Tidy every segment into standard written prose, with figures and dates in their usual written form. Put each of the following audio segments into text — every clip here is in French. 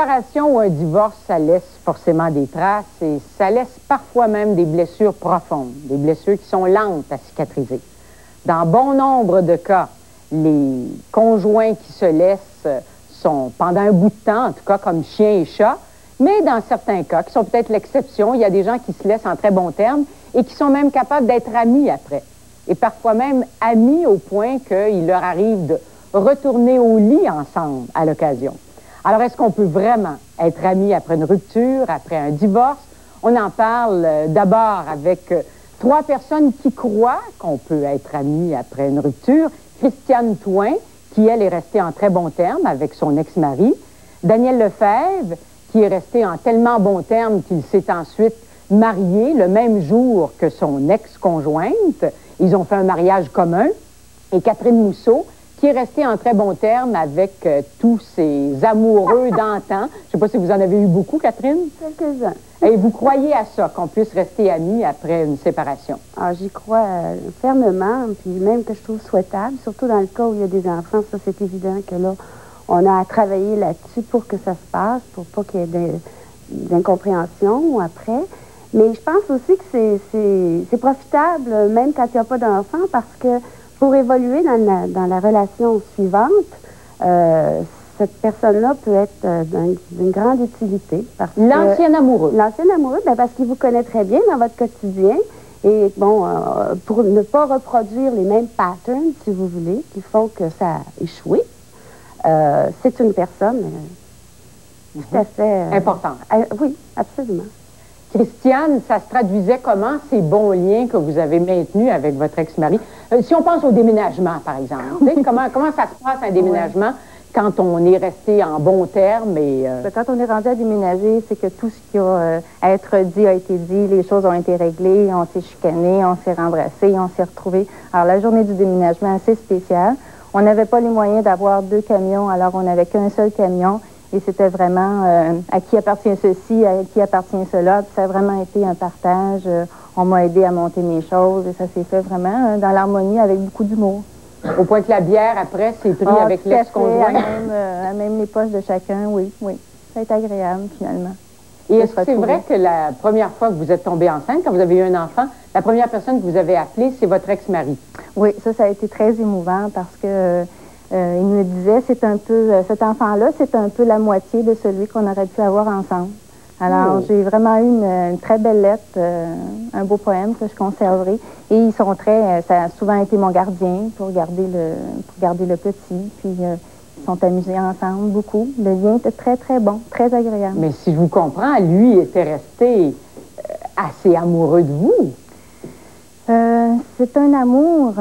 séparation ou un divorce, ça laisse forcément des traces et ça laisse parfois même des blessures profondes, des blessures qui sont lentes à cicatriser. Dans bon nombre de cas, les conjoints qui se laissent sont pendant un bout de temps, en tout cas comme chien et chat, mais dans certains cas, qui sont peut-être l'exception, il y a des gens qui se laissent en très bons termes et qui sont même capables d'être amis après. Et parfois même amis au point qu'il leur arrive de retourner au lit ensemble à l'occasion. Alors, est-ce qu'on peut vraiment être amis après une rupture, après un divorce? On en parle d'abord avec trois personnes qui croient qu'on peut être amis après une rupture. Christiane Thouin, qui, elle, est restée en très bons termes avec son ex-mari. Daniel Lefebvre, qui est resté en tellement bons termes qu'il s'est ensuite marié le même jour que son ex-conjointe. Ils ont fait un mariage commun. Et Catherine Mousseau, qui est restée en très bons termes avec tous ces amoureux d'antan. Je ne sais pas si vous en avez eu beaucoup, Catherine? Quelques-uns. Et vous croyez à ça, qu'on puisse rester amis après une séparation? Ah, j'y crois fermement, puis même que je trouve souhaitable, surtout dans le cas où il y a des enfants, ça c'est évident que là, on a à travailler là-dessus pour que ça se passe, pour pas qu'il y ait d'incompréhension après. Mais je pense aussi que c'est profitable, même quand il n'y a pas d'enfants, parce que pour évoluer dans la relation suivante, cette personne-là peut être d'une grande utilité. L'ancien amoureux. L'ancien amoureux, bien, parce qu'il vous connaît très bien dans votre quotidien. Et bon, pour ne pas reproduire les mêmes patterns, si vous voulez, qui font que ça a échoué, c'est une personne tout à fait... importante. Oui, absolument. Christiane, ça se traduisait comment, ces bons liens que vous avez maintenus avec votre ex-mari? Si on pense au déménagement, par exemple, comment ça se passe, un déménagement, quand on est resté en bons termes? Et, Quand on est rendu à déménager, c'est que tout ce qui a à être dit a été dit, les choses ont été réglées, on s'est chicané, on s'est rembrassé, on s'est retrouvés. Alors, la journée du déménagement, assez spéciale. On n'avait pas les moyens d'avoir 2 camions, alors on n'avait qu'un seul camion. Et c'était vraiment à qui appartient ceci, à qui appartient cela. Puis ça a vraiment été un partage. On m'a aidé à monter mes choses et ça s'est fait vraiment dans l'harmonie avec beaucoup d'humour. Au point que la bière, après, s'est pris avec l'ex-conjoint? À même les poches de chacun, oui, oui. Ça a été agréable, finalement. Et est-ce que c'est vrai que la première fois que vous êtes tombée enceinte, quand vous avez eu un enfant, la première personne que vous avez appelée, c'est votre ex-mari? Oui, ça a été très émouvant parce que... il me disait, c'est un peu, cet enfant-là, c'est un peu la moitié de celui qu'on aurait pu avoir ensemble. Alors, j'ai vraiment eu une très belle lettre, un beau poème que je conserverai. Et ils sont ça a souvent été mon gardien pour garder le petit. Puis, ils sont amusés ensemble beaucoup. Le lien était très, très bon, très agréable. Mais si je vous comprends, lui était resté assez amoureux de vous. C'est un amour,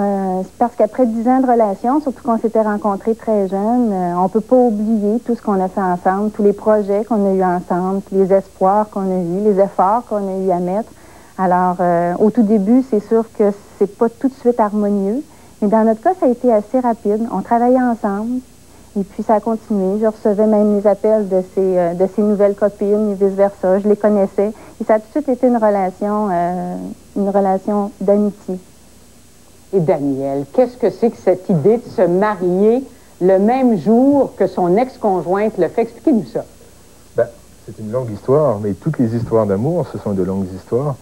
parce qu'après 10 ans de relation, surtout qu'on s'était rencontrés très jeunes, on ne peut pas oublier tout ce qu'on a fait ensemble, tous les projets qu'on a eus ensemble, les espoirs qu'on a eus, les efforts qu'on a eu à mettre. Alors, au tout début, c'est sûr que c'est pas tout de suite harmonieux, mais dans notre cas, ça a été assez rapide. On travaillait ensemble, et puis ça a continué. Je recevais même les appels de ses nouvelles copines et vice-versa. Je les connaissais. Et ça a tout de suite été une relation d'amitié. Et Daniel, qu'est-ce que c'est que cette idée de se marier le même jour que son ex-conjointe le fait? Expliquez-nous ça. Ben, c'est une longue histoire, mais toutes les histoires d'amour, ce sont de longues histoires.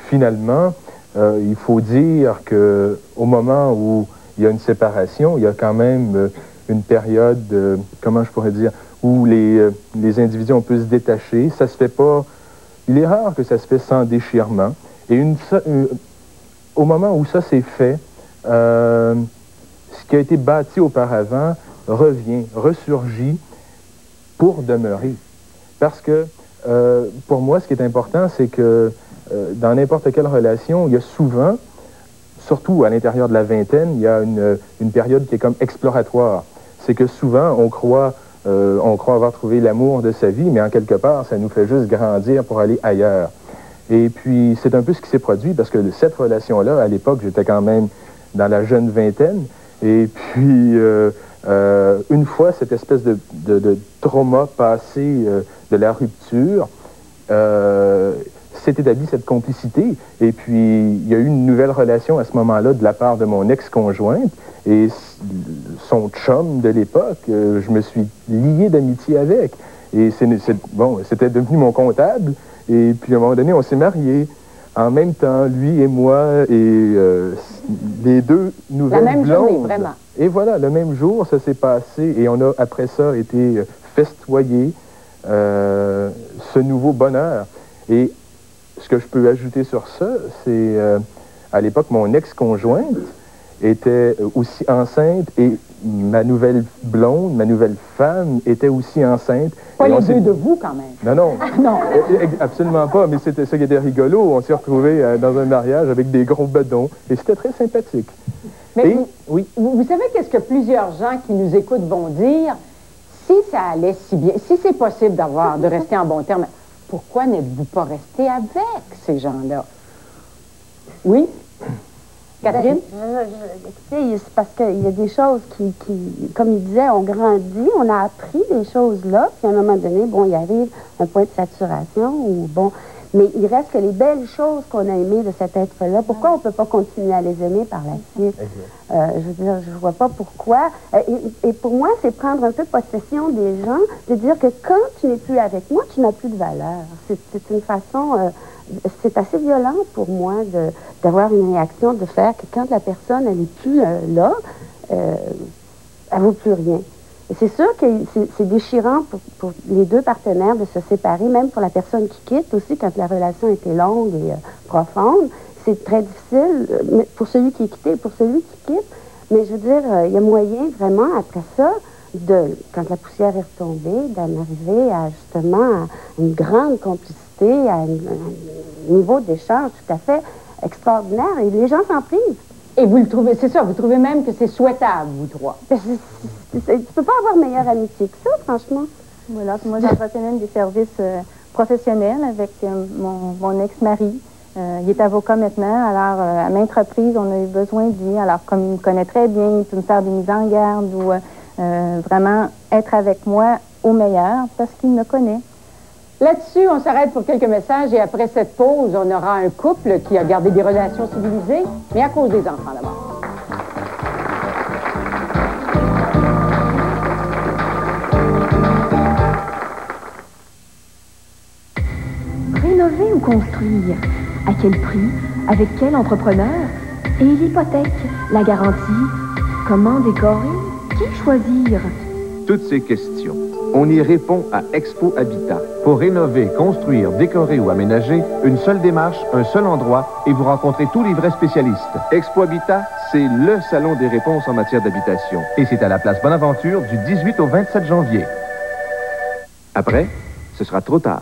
Finalement, il faut dire qu'au moment où il y a une séparation, il y a quand même une période, comment je pourrais dire, où les individus ont pu se détacher. Ça se fait pas... Il est rare que ça se fait sans déchirement. Et au moment où ça s'est fait, ce qui a été bâti auparavant ressurgit pour demeurer. Parce que, pour moi, ce qui est important, c'est que dans n'importe quelle relation, il y a souvent, surtout à l'intérieur de la vingtaine, il y a une période qui est comme exploratoire. C'est que souvent, on croit avoir trouvé l'amour de sa vie, mais en quelque part, ça nous fait juste grandir pour aller ailleurs. Et puis, c'est un peu ce qui s'est produit, parce que cette relation-là, à l'époque, j'étais quand même dans la jeune vingtaine. Et puis, une fois cette espèce de trauma passé de la rupture, s'est établie cette complicité. Et puis, il y a eu une nouvelle relation à ce moment-là de la part de mon ex-conjointe. Et son chum de l'époque, je me suis lié d'amitié avec. Et c'était devenu mon comptable. Et puis, à un moment donné, on s'est mariés. En même temps, lui et moi, et les deux nouvelles blondes. La même journée, vraiment. Et voilà, le même jour, ça s'est passé. Et on a, après ça, été festoyer ce nouveau bonheur. Et ce que je peux ajouter sur ça, c'est, à l'époque, mon ex-conjointe était aussi enceinte et ma nouvelle blonde, ma nouvelle femme était aussi enceinte. Pas les deux de vous, quand même. Non, non. Non. Absolument pas, mais c'était ça qui était rigolo. On s'est retrouvés dans un mariage avec des gros bedons et c'était très sympathique. Mais oui. Vous savez qu'est-ce que plusieurs gens qui nous écoutent vont dire? Si ça allait si bien, si c'est possible de rester en bon terme, pourquoi n'êtes-vous pas resté avec ces gens-là? Oui? Catherine? Écoutez, c'est parce qu'il y a des choses qui, comme il disait, on grandit, on a appris des choses là, puis à un moment donné, bon, il arrive un point de saturation, ou bon, mais il reste que les belles choses qu'on a aimées de cet être-là, pourquoi on ne peut pas continuer à les aimer par la suite? Je veux dire, je ne vois pas pourquoi. Et pour moi, c'est prendre un peu possession des gens, de dire que quand tu n'es plus avec moi, tu n'as plus de valeur. C'est une façon... c'est assez violent pour moi d'avoir une réaction, de faire que quand la personne, elle n'est plus là, elle ne vaut plus rien. Et c'est sûr que c'est déchirant pour les deux partenaires de se séparer, même pour la personne qui quitte aussi, quand la relation était longue et profonde. C'est très difficile pour celui qui est quitté et pour celui qui quitte. Mais je veux dire, il y a moyen vraiment, après ça, quand la poussière est retombée, d'en arriver à justement à une grande complicité, à un niveau d'échange tout à fait extraordinaire. Et les gens s'en privent. Et vous le trouvez, c'est ça, vous trouvez même que c'est souhaitable, vous trois? Tu peux pas avoir meilleure amitié que ça, franchement. Voilà, moi j'entretiens même des services professionnels avec mon ex-mari. Il est avocat maintenant, alors à maintes reprises, on a eu besoin de lui. Alors comme il me connaît très bien, il peut me faire des mises en garde ou vraiment être avec moi au meilleur parce qu'il me connaît. Là-dessus, on s'arrête pour quelques messages et après cette pause, on aura un couple qui a gardé des relations civilisées, mais à cause des enfants d'abord. Rénover ou construire? À quel prix? Avec quel entrepreneur? Et l'hypothèque? La garantie? Comment décorer? Qui choisir? Toutes ces questions, on y répond à Expo Habitat. Pour rénover, construire, décorer ou aménager, une seule démarche, un seul endroit et vous rencontrez tous les vrais spécialistes. Expo Habitat, c'est le salon des réponses en matière d'habitation. Et c'est à la place Bonaventure du 18 au 27 janvier. Après, ce sera trop tard.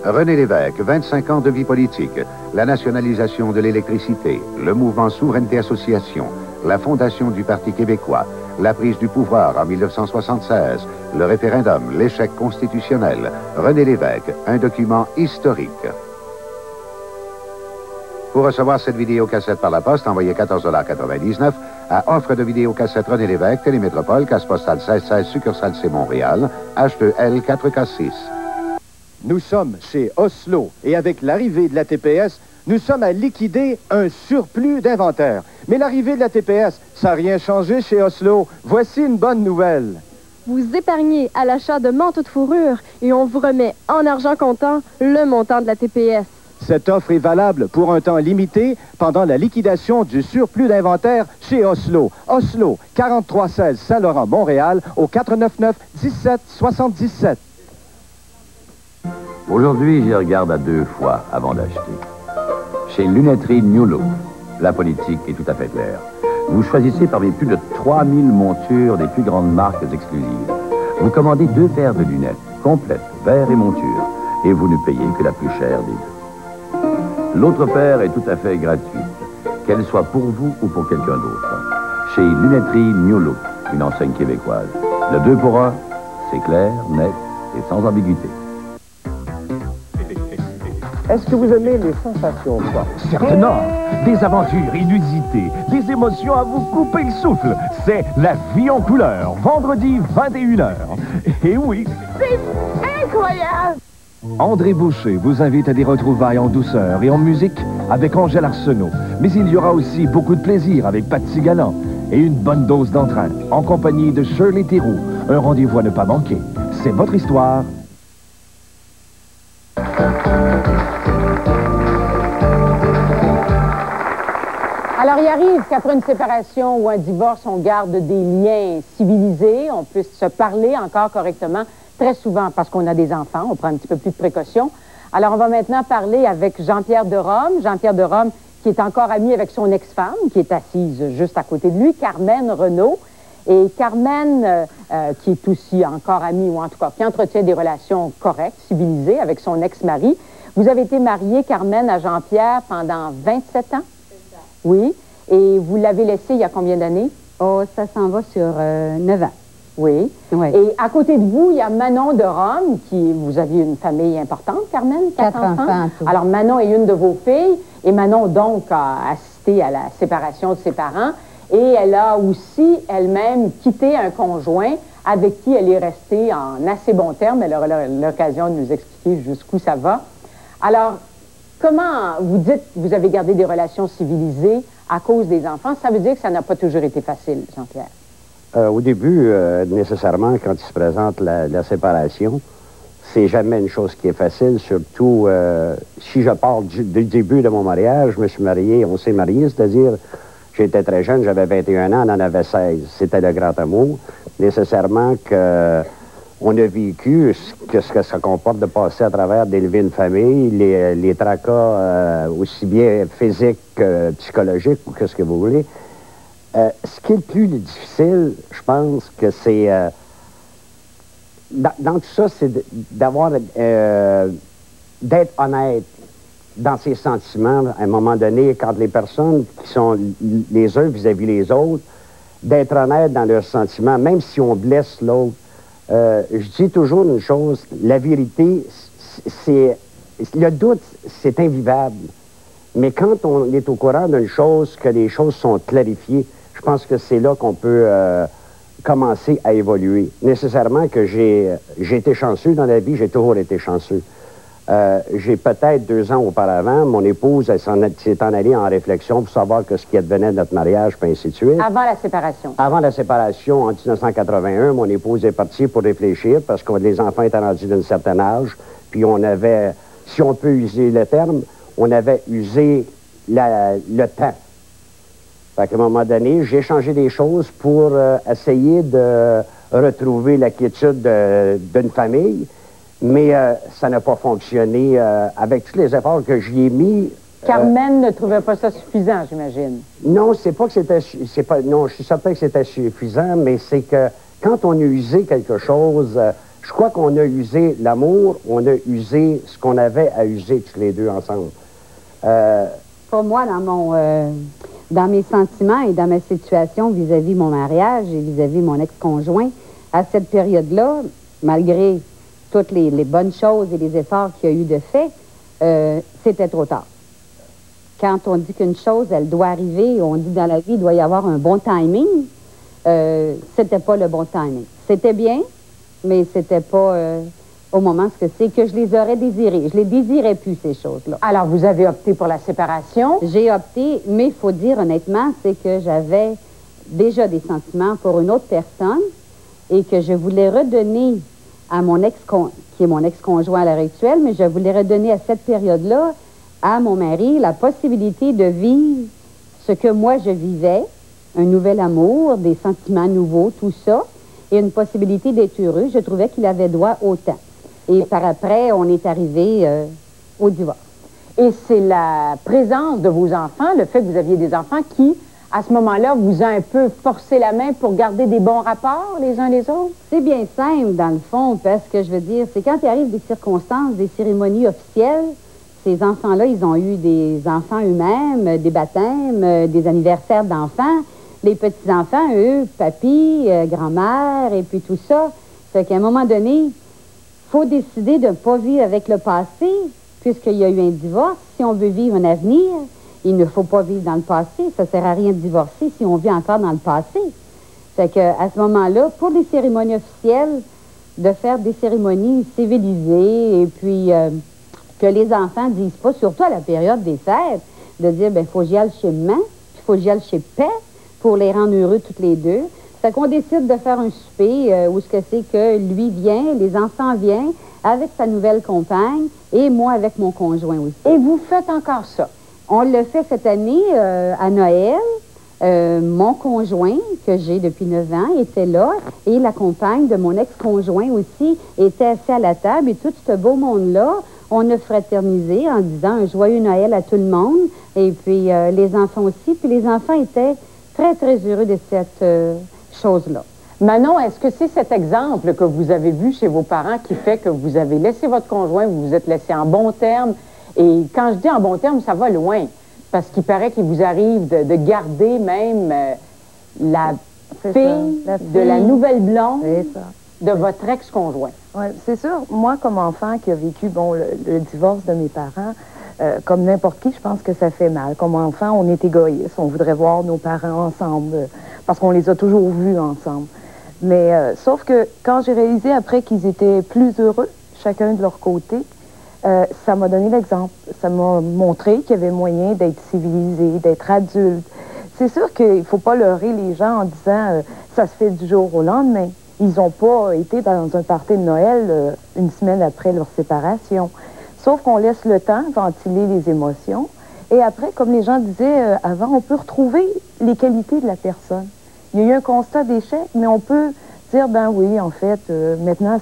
René Lévesque, 25 ans de vie politique, la nationalisation de l'électricité, le mouvement Souveraineté Association, la fondation du Parti québécois, la prise du pouvoir en 1976, le référendum, l'échec constitutionnel. René Lévesque, un document historique. Pour recevoir cette vidéocassette par la poste, envoyez 14,99 $ à offre de vidéocassette René Lévesque, Télémétropole, case postale 1616, succursale C Montréal, H2L 4K6. Nous sommes chez Oslo et avec l'arrivée de la TPS, nous sommes à liquider un surplus d'inventaire. Mais l'arrivée de la TPS, ça n'a rien changé chez Oslo. Voici une bonne nouvelle. Vous épargnez à l'achat de manteaux de fourrure et on vous remet en argent comptant le montant de la TPS. Cette offre est valable pour un temps limité pendant la liquidation du surplus d'inventaire chez Oslo. Oslo, 4316 Saint-Laurent, Montréal, au 499-1777. Aujourd'hui, j'y regarde à 2 fois avant d'acheter. Chez Lunetterie New Look, la politique est tout à fait claire. Vous choisissez parmi plus de 3000 montures des plus grandes marques exclusives. Vous commandez 2 paires de lunettes, complètes, verre et monture, et vous ne payez que la plus chère des 2. L'autre paire est tout à fait gratuite, qu'elle soit pour vous ou pour quelqu'un d'autre. Chez Lunetterie New Look, une enseigne québécoise. Le 2 pour 1, c'est clair, net et sans ambiguïté. Est-ce que vous aimez les sensations fortes? Certainement. Des aventures inusitées, des émotions à vous couper le souffle. C'est La Vie en couleur, vendredi 21h. Et oui, c'est incroyable! André Boucher vous invite à des retrouvailles en douceur et en musique avec Angèle Arsenault. Mais il y aura aussi beaucoup de plaisir avec Patsy Galland et une bonne dose d'entrain en compagnie de Shirley Theroux. Un rendez-vous à ne pas manquer. C'est votre histoire. Alors, il arrive qu'après une séparation ou un divorce, on garde des liens civilisés, on puisse se parler encore correctement, très souvent parce qu'on a des enfants, on prend un petit peu plus de précautions. Alors, on va maintenant parler avec Jean-Pierre de Rome. Jean-Pierre de Rome, qui est encore ami avec son ex-femme, qui est assise juste à côté de lui, Carmen Renaud. Et Carmen, qui est aussi encore amie, ou en tout cas, qui entretient des relations correctes, civilisées, avec son ex-mari. Vous avez été mariée, Carmen, à Jean-Pierre pendant 27 ans? Oui. Et vous l'avez laissé il y a combien d'années? Oh, ça s'en va sur 9 ans. Oui. Oui. Et à côté de vous, il y a Manon de Rome, qui, vous aviez une famille importante, Carmen? 4 enfants. Tout. Alors, Manon est une de vos filles, et Manon, donc, a assisté à la séparation de ses parents, et elle a aussi, elle-même, quitté un conjoint avec qui elle est restée en assez bons termes. Elle aura l'occasion de nous expliquer jusqu'où ça va. Alors, comment vous dites que vous avez gardé des relations civilisées à cause des enfants? Ça veut dire que ça n'a pas toujours été facile, Jean-Pierre. Au début, nécessairement, quand il se présente la séparation, c'est jamais une chose qui est facile, surtout si je parle du début de mon mariage. Je me suis marié, on s'est marié, c'est-à-dire j'étais très jeune, j'avais 21 ans, on en avait 16. C'était le grand amour. Nécessairement que on a vécu ce que ça comporte de passer à travers d'élever une famille, les tracas aussi bien physiques que psychologiques, ou que ce que vous voulez. Ce qui est le plus difficile, je pense que c'est... dans tout ça, c'est d'avoir... d'être honnête dans ses sentiments, à un moment donné, quand les personnes qui sont les uns vis-à-vis les autres, d'être honnête dans leurs sentiments, même si on blesse l'autre. Je dis toujours une chose, la vérité, c'est... Le doute, c'est invivable. Mais quand on est au courant d'une chose, que les choses sont clarifiées, je pense que c'est là qu'on peut commencer à évoluer. Nécessairement que j'ai été chanceux dans la vie, j'ai toujours été chanceux. J'ai peut-être 2 ans auparavant, mon épouse s'est en allée en réflexion pour savoir ce qui advenait de notre mariage, puis ainsi de suite. Avant la séparation? Avant la séparation, en 1981, mon épouse est partie pour réfléchir parce que les enfants étaient rendus d'un certain âge, puis on avait, si on peut user le terme, on avait usé le temps. Fait qu'à un moment donné, j'ai changé des choses pour essayer de retrouver la quiétude d'une famille, mais ça n'a pas fonctionné avec tous les efforts que j'y ai mis. Carmen ne trouvait pas ça suffisant, j'imagine. Non, c'est pas que c'était... non, je suis certain que c'était suffisant, mais c'est que quand on a usé quelque chose, je crois qu'on a usé l'amour, on a usé ce qu'on avait à user tous les deux ensemble. Pour moi, dans mes sentiments et dans ma situation vis-à-vis mon mariage et vis-à-vis mon ex-conjoint, à cette période-là, malgré toutes les bonnes choses et les efforts qu'il y a eu de fait, c'était trop tard. Quand on dit qu'une chose, elle doit arriver, on dit dans la vie, il doit y avoir un bon timing, c'était pas le bon timing. C'était bien, mais c'était pas au moment ce que c'est que je les aurais désirées. Je les désirais plus, ces choses-là. Alors, vous avez opté pour la séparation? J'ai opté, mais il faut dire honnêtement, c'est que j'avais déjà des sentiments pour une autre personne et que je voulais redonner à mon qui est mon ex-conjoint à l'heure actuelle, mais je voulais redonner à cette période-là à mon mari la possibilité de vivre ce que moi je vivais, un nouvel amour, des sentiments nouveaux, tout ça, et une possibilité d'être heureux. Je trouvais qu'il avait droit au temps. Et par après, on est arrivé au divorce. Et c'est la présence de vos enfants, le fait que vous aviez des enfants qui, à ce moment-là, vous a un peu forcé la main pour garder des bons rapports les uns les autres? C'est bien simple, dans le fond, parce que je veux dire, c'est quand il arrive des circonstances, des cérémonies officielles, ces enfants-là, ils ont eu des enfants eux-mêmes, des baptêmes, des anniversaires d'enfants. Les petits-enfants, eux, papy, grand-mère, et puis tout ça. Fait qu'à un moment donné, il faut décider de ne pas vivre avec le passé, puisqu'il y a eu un divorce. Si on veut vivre un avenir, il ne faut pas vivre dans le passé. Ça ne sert à rien de divorcer si on vit encore dans le passé. Fait qu'à ce moment-là, pour les cérémonies officielles, de faire des cérémonies civilisées et puis que les enfants disent pas, surtout à la période des fêtes, de dire, ben, faut que j'y aille chez maman, puis faut que j'y aille chez père pour les rendre heureux toutes les deux. Fait qu'on décide de faire un souper où ce que c'est que lui vient, les enfants viennent avec sa nouvelle compagne et moi avec mon conjoint aussi. Et vous faites encore ça? On le fait cette année à Noël. Mon conjoint, que j'ai depuis 9 ans, était là et la compagne de mon ex-conjoint aussi était assis à la table et tout ce beau monde-là, on a fraternisé en disant un joyeux Noël à tout le monde et puis les enfants aussi. Puis les enfants étaient très, très heureux de cette chose-là. Manon, est-ce que c'est cet exemple que vous avez vu chez vos parents qui fait que vous avez laissé votre conjoint, vous vous êtes laissé en bon terme? Et quand je dis en bon terme, ça va loin. Parce qu'il paraît qu'il vous arrive de garder même la fille de la nouvelle blonde de votre ex-conjoint. Oui, c'est sûr. Moi, comme enfant qui a vécu le divorce de mes parents, comme n'importe qui, je pense que ça fait mal. Comme enfant, on est égoïste. On voudrait voir nos parents ensemble parce qu'on les a toujours vus ensemble. Mais sauf que quand j'ai réalisé après qu'ils étaient plus heureux, chacun de leur côté, ça m'a donné l'exemple. Ça m'a montré qu'il y avait moyen d'être civilisé, d'être adulte. C'est sûr qu'il ne faut pas leurrer les gens en disant ça se fait du jour au lendemain. Ils n'ont pas été dans un party de Noël une semaine après leur séparation. Sauf qu'on laisse le temps ventiler les émotions. Et après, comme les gens disaient avant, on peut retrouver les qualités de la personne. Il y a eu un constat d'échec, mais on peut dire, ben oui, en fait, maintenant,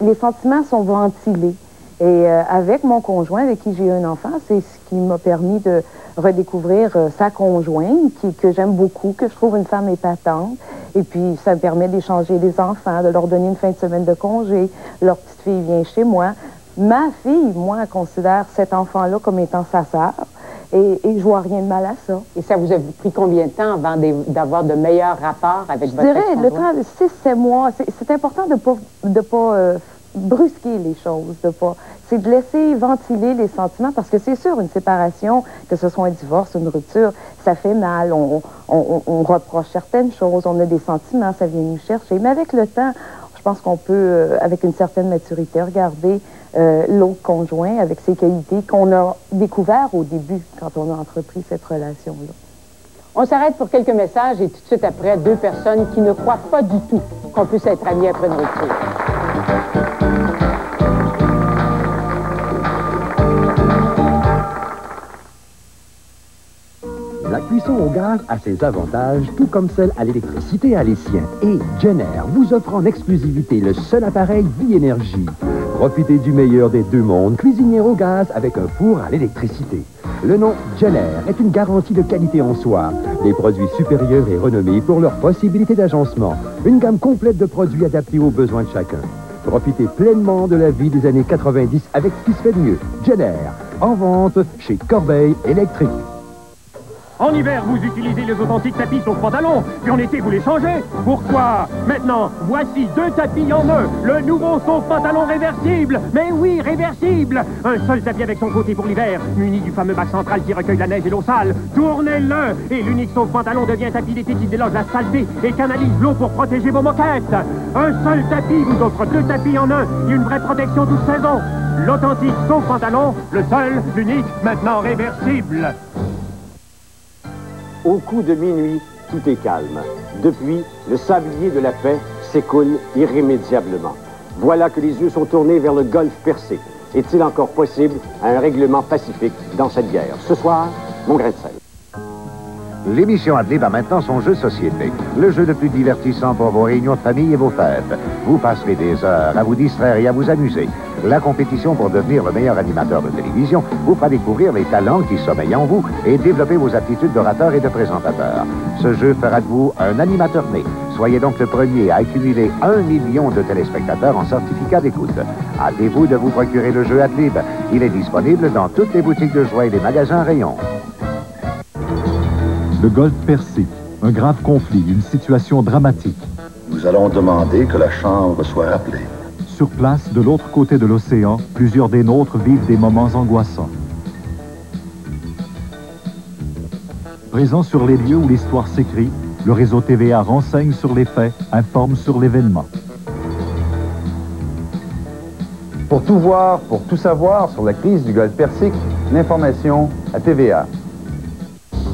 les sentiments sont ventilés. Et avec mon conjoint, avec qui j'ai eu un enfant, c'est ce qui m'a permis de redécouvrir sa conjointe, que j'aime beaucoup, que je trouve une femme épatante. Et puis, ça me permet d'échanger les enfants, de leur donner une fin de semaine de congé. Leur petite fille vient chez moi. Ma fille, moi, considère cet enfant-là comme étant sa sœur. Et je vois rien de mal à ça. Et ça vous a pris combien de temps avant d'avoir de meilleurs rapports avec votre ex-conjoint? Je dirais, le temps de 6-7 mois. C'est important de pas brusquer les choses, c'est de laisser ventiler les sentiments, parce que c'est sûr, une séparation, que ce soit un divorce, une rupture, ça fait mal, on reproche certaines choses, on a des sentiments, ça vient nous chercher. Mais avec le temps, je pense qu'on peut, avec une certaine maturité, regarder l'autre conjoint avec ses qualités qu'on a découvert au début, quand on a entrepris cette relation-là. On s'arrête pour quelques messages et tout de suite après, deux personnes qui ne croient pas du tout qu'on puisse être amis après une rupture. La cuisson au gaz a ses avantages, tout comme celle à l'électricité a les siens. Et Jenner vous offre en exclusivité le seul appareil Bi-Énergie. Profitez du meilleur des deux mondes, cuisinière au gaz avec un four à l'électricité. Le nom Jenner est une garantie de qualité en soi. Des produits supérieurs et renommés pour leur possibilité d'agencement. Une gamme complète de produits adaptés aux besoins de chacun. Profitez pleinement de la vie des années 90 avec ce qui se fait de mieux. Jenner, en vente chez Corbeil Électrique. En hiver, vous utilisez les authentiques tapis sauf pantalon, puis en été, vous les changez. Pourquoi? Maintenant, voici deux tapis en un. Le nouveau sauf pantalon réversible. Mais oui, réversible. Un seul tapis avec son côté pour l'hiver, muni du fameux bac central qui recueille la neige et l'eau sale. Tournez-le et l'unique sauf pantalon devient tapis d'été qui déloge la saleté et canalise l'eau pour protéger vos moquettes. Un seul tapis vous offre deux tapis en un et une vraie protection toute saison. L'authentique sauf pantalon, le seul, l'unique, maintenant réversible. Au coup de minuit, tout est calme. Depuis, le sablier de la paix s'écoule irrémédiablement. Voilà que les yeux sont tournés vers le golfe Percé. Est-il encore possible un règlement pacifique dans cette guerre? Ce soir, mon grain de sel. L'émission Adlib a maintenant son jeu société. Le jeu le plus divertissant pour vos réunions de famille et vos fêtes. Vous passerez des heures à vous distraire et à vous amuser. La compétition pour devenir le meilleur animateur de télévision vous fera découvrir les talents qui sommeillent en vous et développer vos aptitudes d'orateur et de présentateur. Ce jeu fera de vous un animateur né. Soyez donc le premier à accumuler 1 million de téléspectateurs en certificat d'écoute. Hâtez-vous de vous procurer le jeu Adlib. Il est disponible dans toutes les boutiques de jouets et les magasins rayons. Le golfe Percé, un grave conflit, une situation dramatique. Nous allons demander que la Chambre soit rappelée. Sur place, de l'autre côté de l'océan, plusieurs des nôtres vivent des moments angoissants. Présent sur les lieux où l'histoire s'écrit, le réseau TVA renseigne sur les faits, informe sur l'événement. Pour tout voir, pour tout savoir sur la crise du golfe Persique, l'information à TVA.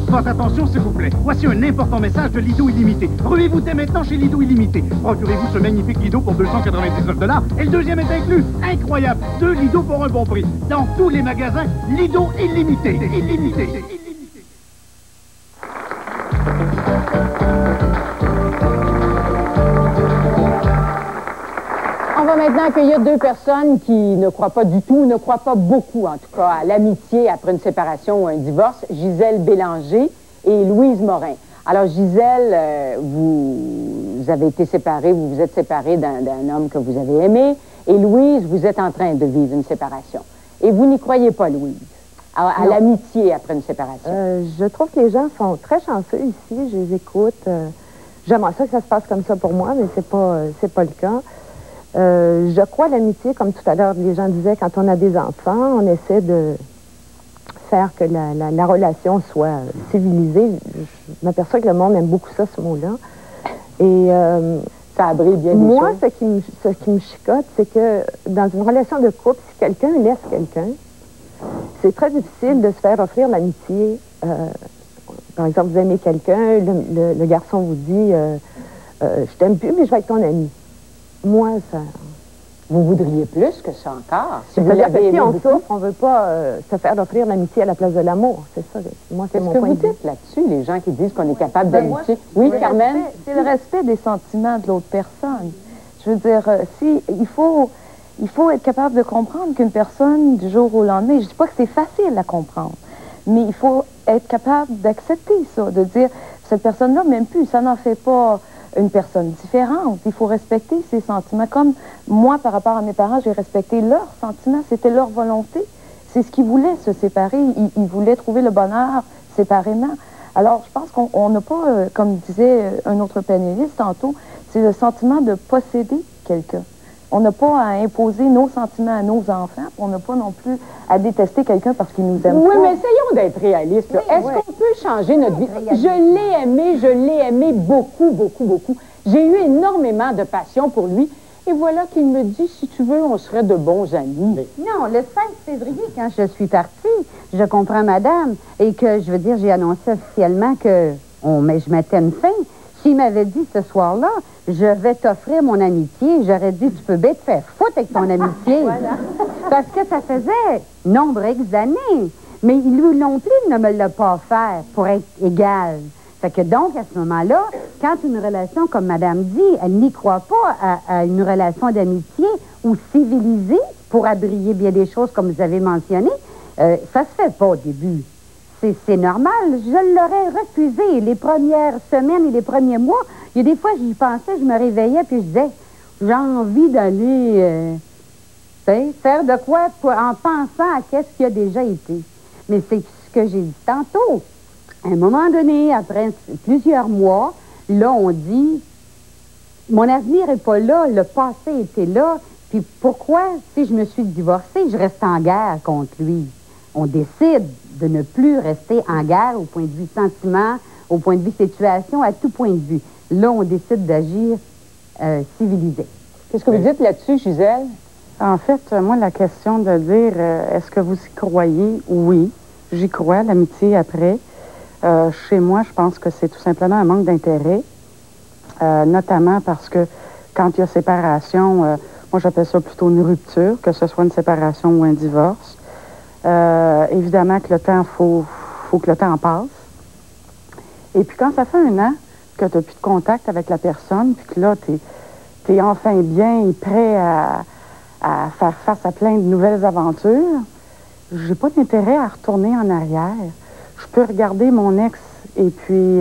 Votre attention, s'il vous plaît. Voici un important message de Lido Illimité. Ruez-vous dès maintenant chez Lido Illimité. Procurez-vous ce magnifique Lido pour 299 $ et le deuxième est inclus. Incroyable! 2 Lido pour un bon prix. Dans tous les magasins, Lido Illimité. Illimité. On va maintenant accueillir deux personnes qui ne croient pas du tout, ne croient pas beaucoup, en tout cas, à l'amitié après une séparation ou un divorce. Gisèle Bélanger et Louise Morin. Alors, Gisèle, vous avez été séparée, vous vous êtes séparée d'un homme que vous avez aimé. Et Louise, vous êtes en train de vivre une séparation. Et vous n'y croyez pas, Louise, à l'amitié après une séparation? Je trouve que les gens sont très chanceux ici. Je les écoute. J'aimerais ça que ça se passe comme ça pour moi, mais c'est pas le cas. Je crois à l'amitié, comme tout à l'heure, les gens disaient, quand on a des enfants, on essaie de faire que la relation soit civilisée. Je m'aperçois que le monde aime beaucoup ça, ce mot-là. Et ça abrite bien des moi, choses. ce qui me chicote, c'est que dans une relation de couple, si quelqu'un laisse quelqu'un, c'est très difficile de se faire offrir l'amitié. Par exemple, vous aimez quelqu'un, le garçon vous dit je t'aime plus, mais je vais être ton ami. Moi, ça... Vous voudriez plus que ça encore? Si vous Si l'avez on aimé souffre, on ne veut pas se faire offrir l'amitié à la place de l'amour. C'est ça. Moi, c'est mon Qu'est-ce que point vous de vue. dites là-dessus, les gens qui disent qu'on est capable d'amitié? Oui, Carmen? C'est le respect des sentiments de l'autre personne. Je veux dire, il faut être capable de comprendre qu'une personne, du jour au lendemain, je ne dis pas que c'est facile à comprendre, mais il faut être capable d'accepter ça, de dire, cette personne-là m'aime plus, ça n'en fait pas une personne différente. Il faut respecter ses sentiments. Comme moi, par rapport à mes parents, j'ai respecté leurs sentiments. C'était leur volonté. C'est ce qu'ils voulaient, se séparer. Ils voulaient trouver le bonheur séparément. Alors, je pense qu'on n'a pas, comme disait un autre panéliste tantôt, c'est le sentiment de posséder quelqu'un. On n'a pas à imposer nos sentiments à nos enfants. On n'a pas non plus à détester quelqu'un parce qu'il nous aime pas. Oui, mais essayons d'être réalistes. Est-ce qu'on peut changer notre vie? Je l'ai aimé beaucoup, beaucoup, beaucoup. J'ai eu énormément de passion pour lui. Et voilà qu'il me dit, si tu veux, on serait de bons amis. Non, le 5 février, quand je suis partie, je comprends madame, et que, je veux dire, j'ai annoncé officiellement que je mettais une fin. S'il m'avait dit ce soir-là, je vais t'offrir mon amitié, j'aurais dit, tu peux bien te faire foutre avec ton amitié. Voilà. Parce que ça faisait nombre d'années. Mais lui non plus ne me l'a pas offert pour être égal. Fait que donc, à ce moment-là, quand une relation, comme madame dit, elle n'y croit pas à une relation d'amitié ou civilisée, pour abrier bien des choses, comme vous avez mentionné, ça se fait pas au début. C'est normal. Je l'aurais refusé les premières semaines et les premiers mois. Il y a des fois, j'y pensais, je me réveillais, puis je disais, j'ai envie d'aller faire de quoi en pensant à qu'est-ce qui a déjà été. Mais c'est ce que j'ai dit tantôt. À un moment donné, après plusieurs mois, là, on dit, mon avenir n'est pas là, le passé était là, puis pourquoi, si je me suis divorcée, je reste en guerre contre lui? On décide de ne plus rester en guerre au point de vue sentiment, au point de vue situation, à tout point de vue. Là, on décide d'agir civilisé. Qu'est-ce que vous dites là-dessus, Gisèle? En fait, moi, la question de dire est-ce que vous y croyez? Oui, j'y crois, l'amitié après. Chez moi, je pense que c'est tout simplement un manque d'intérêt, notamment parce que quand il y a séparation, moi, j'appelle ça plutôt une rupture, que ce soit une séparation ou un divorce. Évidemment que le temps, faut que le temps passe. Et puis quand ça fait 1 an que tu n'as plus de contact avec la personne, puis que là, tu es enfin bien et prêt à faire face à plein de nouvelles aventures, j'ai pas d'intérêt à retourner en arrière. Je peux regarder mon ex et puis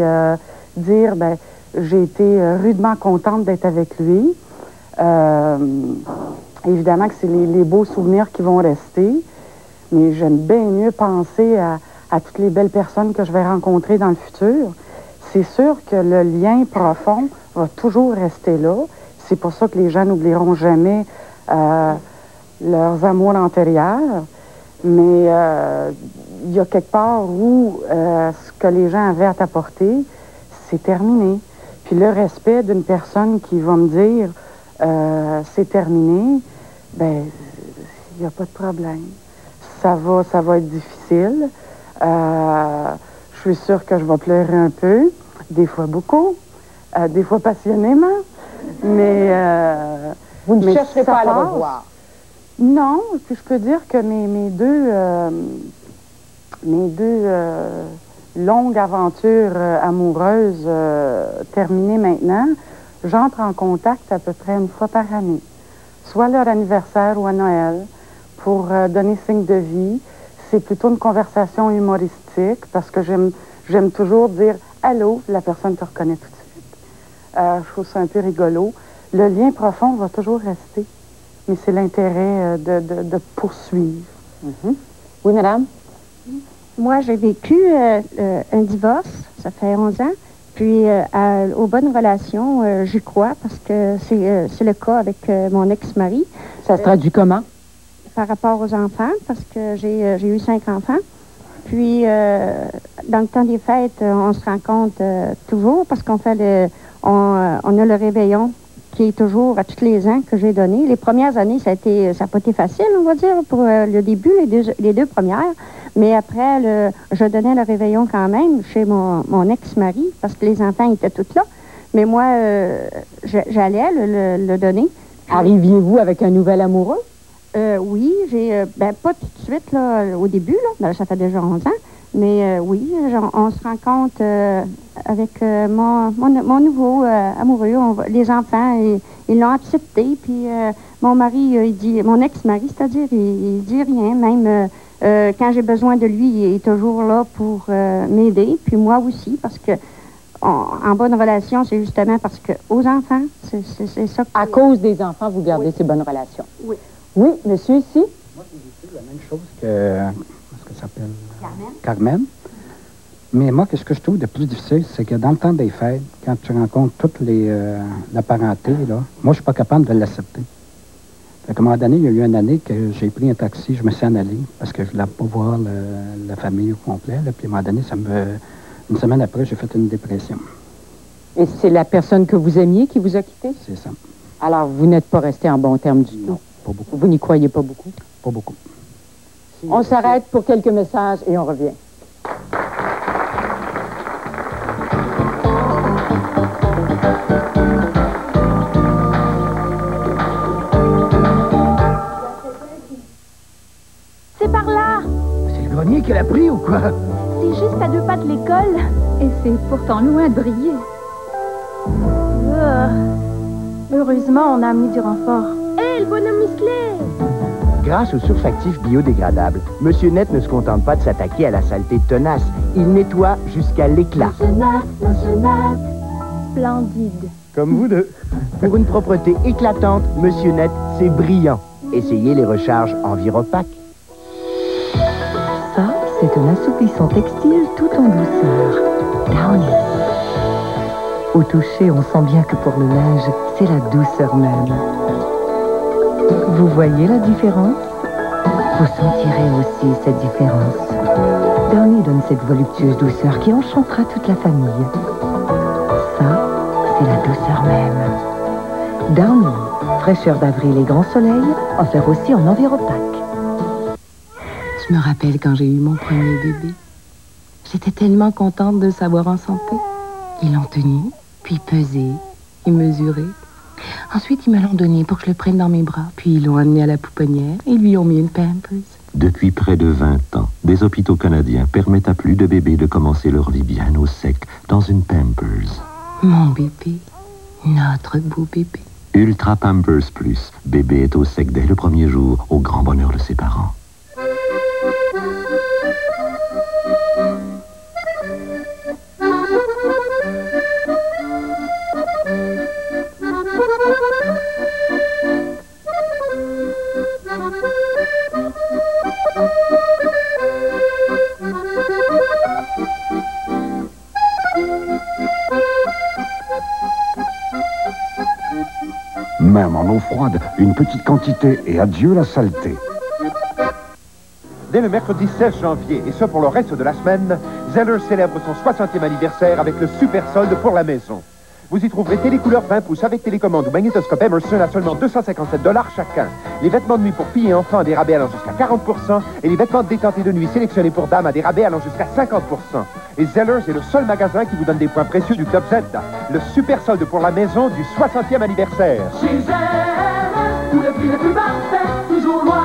dire, ben, j'ai été rudement contente d'être avec lui. Évidemment que c'est les beaux souvenirs qui vont rester. Mais j'aime bien mieux penser à toutes les belles personnes que je vais rencontrer dans le futur. C'est sûr que le lien profond va toujours rester là. C'est pour ça que les gens n'oublieront jamais leurs amours antérieurs. Mais il y a quelque part où ce que les gens avaient à t'apporter, c'est terminé. Puis le respect d'une personne qui va me dire c'est terminé, ben Il n'y a pas de problème. Ça va être difficile. Je suis sûre que je vais pleurer un peu, des fois beaucoup, des fois passionnément, mais... Vous ne chercherez pas à le revoir? Non, puis je peux dire que mes deux longues aventures amoureuses terminées maintenant, j'entre en contact à peu près une fois par année, soit leur anniversaire ou à Noël, pour donner signe de vie. C'est plutôt une conversation humoristique parce que j'aime toujours dire « Allô », la personne te reconnaît tout de suite. Je trouve ça un peu rigolo. Le lien profond va toujours rester, mais c'est l'intérêt de poursuivre. Oui, madame? Moi, j'ai vécu un divorce, ça fait 11 ans. Puis, aux bonnes relations, j'y crois parce que c'est le cas avec mon ex-mari. Ça se traduit comment? Par rapport aux enfants, parce que j'ai eu 5 enfants. Puis, dans le temps des fêtes, on se rencontre toujours parce qu'on fait on a le réveillon qui est toujours à tous les ans que j'ai donné. Les premières années, ça n'a pas été facile, on va dire, pour le début, les deux premières. Mais après, je donnais le réveillon quand même chez mon ex-mari parce que les enfants étaient tous là. Mais moi, j'allais le donner. Arriviez-vous avec un nouvel amoureux? Oui, pas tout de suite, là, au début, là, ça fait déjà 11 ans. Mais oui, on se rencontre avec mon nouveau amoureux. Les enfants, ils l'ont accepté. Puis mon mari, il dit, mon ex-mari, c'est-à-dire, il dit rien. Même quand j'ai besoin de lui, il est toujours là pour m'aider. Puis moi aussi, parce que en bonne relation, c'est justement parce que aux enfants, c'est ça. À cause des enfants, vous gardez ces bonnes relations? Oui. Oui, monsieur, ici? Moi, j'ai vécu la même chose que... Comment est-ce que ça s'appelle? Carmen. Mais moi, ce que je trouve de plus difficile, c'est que dans le temps des fêtes, quand tu rencontres toute la parenté, là, moi, je suis pas capable de l'accepter. Fait qu'à un moment donné, il y a eu une année que j'ai pris un taxi, je me suis en allé parce que je voulais pas voir la famille au complet. Là, puis à un moment donné, une semaine après, j'ai fait une dépression. Et c'est la personne que vous aimiez qui vous a quitté? C'est ça. Alors, vous n'êtes pas resté en bon terme du tout? Non, pas beaucoup. Vous n'y croyez pas beaucoup? Pas beaucoup. On s'arrête pour quelques messages et on revient. C'est par là! C'est le grenier qu'elle a pris ou quoi? C'est juste à 2 pas de l'école. Et c'est pourtant loin de briller. Heureusement, on a amené du renfort. Hé, le bonhomme musclé! Grâce aux surfactifs biodégradables, Monsieur Net ne se contente pas de s'attaquer à la saleté tenace. Il nettoie jusqu'à l'éclat. Monsieur Net. Splendide. Comme vous deux. Pour une propreté éclatante, Monsieur Net, c'est brillant. Essayez les recharges Enviropac. Ça, c'est un assouplissant textile tout en douceur. Downy. Au toucher, on sent bien que pour le linge, c'est la douceur même. Vous voyez la différence? Vous sentirez aussi cette différence. Downy donne cette voluptueuse douceur qui enchantera toute la famille. Ça, c'est la douceur même. Downy, fraîcheur d'avril et grand soleil, offert aussi en Enviropac. Je me rappelle quand j'ai eu mon premier bébé. J'étais tellement contente de savoir en santé. Ils l'ont tenu, puis pesé et mesuré. Ensuite, ils me l'ont donné pour que je le prenne dans mes bras. Puis ils l'ont amené à la pouponnière et lui ont mis une Pampers. Depuis près de 20 ans, des hôpitaux canadiens permettent à plus de bébés de commencer leur vie bien au sec dans une Pampers. Mon bébé, notre beau bébé. Ultra Pampers Plus. Bébé est au sec dès le premier jour, au grand bonheur de ses parents. Même en eau froide, une petite quantité et adieu la saleté. Dès le mercredi 16 janvier, et ce pour le reste de la semaine, Zeller célèbre son 60e anniversaire avec le super solde pour la maison. Vous y trouverez télécouleur 20 pouces avec télécommande ou magnétoscope Emerson à seulement 257 $ chacun. Les vêtements de nuit pour filles et enfants à des rabais allant jusqu'à 40% et les vêtements de détente et de nuit sélectionnés pour dames à des rabais allant jusqu'à 50%. Et Zellers est le seul magasin qui vous donne des points précieux du Club Z. Le super solde pour la maison du 60e anniversaire. Chez Zellers, où le prix le plus parfait, toujours moi.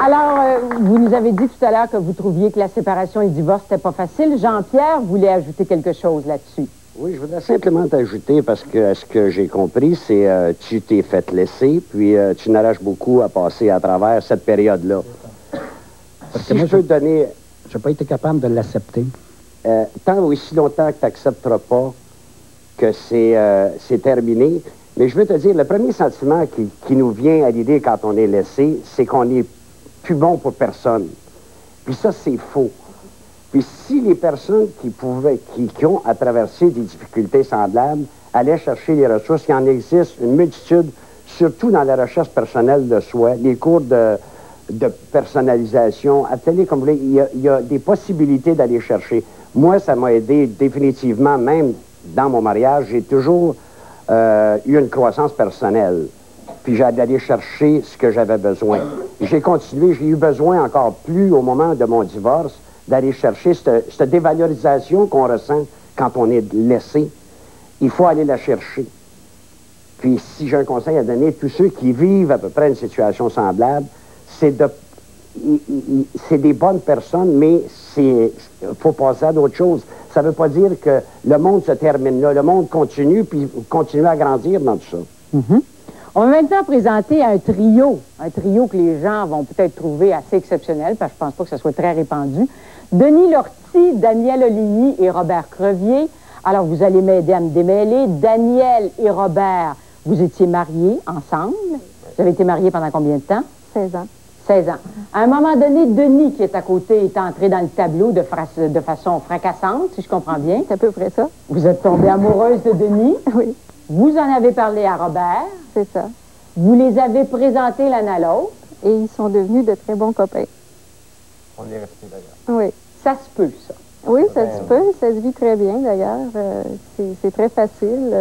Alors, vous nous avez dit tout à l'heure que vous trouviez que la séparation et le divorce, c'était pas facile. Jean-Pierre voulait ajouter quelque chose là-dessus. Oui, je voudrais simplement t'ajouter, parce que ce que j'ai compris, c'est tu t'es fait laisser, puis tu n'arraches beaucoup à passer à travers cette période-là. Si moi, je peux te donner... Je n'ai pas été capable de l'accepter. Tant aussi longtemps que tu n'accepteras pas que c'est terminé, mais je veux te dire, le premier sentiment qui nous vient à l'idée quand on est laissé, c'est qu'on n'est plus bon pour personne. Puis ça, c'est faux. Puis si les personnes qui ont à traverser des difficultés semblables allaient chercher les ressources, il en existe une multitude, surtout dans la recherche personnelle de soi, les cours de personnalisation, appelez comme vous voulez, il y a des possibilités d'aller chercher. Moi, ça m'a aidé définitivement, même dans mon mariage, j'ai toujours eu une croissance personnelle. Puis j'ai allé chercher ce que j'avais besoin. J'ai continué, j'ai eu besoin encore plus au moment de mon divorce d'aller chercher cette dévalorisation qu'on ressent quand on est laissé. Il faut aller la chercher. Puis si j'ai un conseil à donner, tous ceux qui vivent à peu près une situation semblable, c'est des bonnes personnes, mais il faut passer à d'autres choses. Ça ne veut pas dire que le monde se termine là. Le monde continue, puis continue à grandir dans tout ça. Mm-hmm. On va maintenant présenter un trio que les gens vont peut-être trouver assez exceptionnel, parce que je ne pense pas que ce soit très répandu. Denis Lortie, Daniel Oligny et Robert Crevier. Alors, vous allez m'aider à me démêler. Daniel et Robert, vous étiez mariés ensemble. Vous avez été mariés pendant combien de temps? 16 ans. 16 ans. À un moment donné, Denis, qui est à côté, est entré dans le tableau de façon fracassante, si je comprends bien. C'est à peu près ça. Vous êtes tombée amoureuse de Denis. Oui. Vous en avez parlé à Robert. C'est ça. Vous les avez présentés l'un à l'autre. Et ils sont devenus de très bons copains. On est resté d'ailleurs. Oui. Ça se peut, ça. Oui, ça se peut. Ça se vit très bien, d'ailleurs. C'est très facile.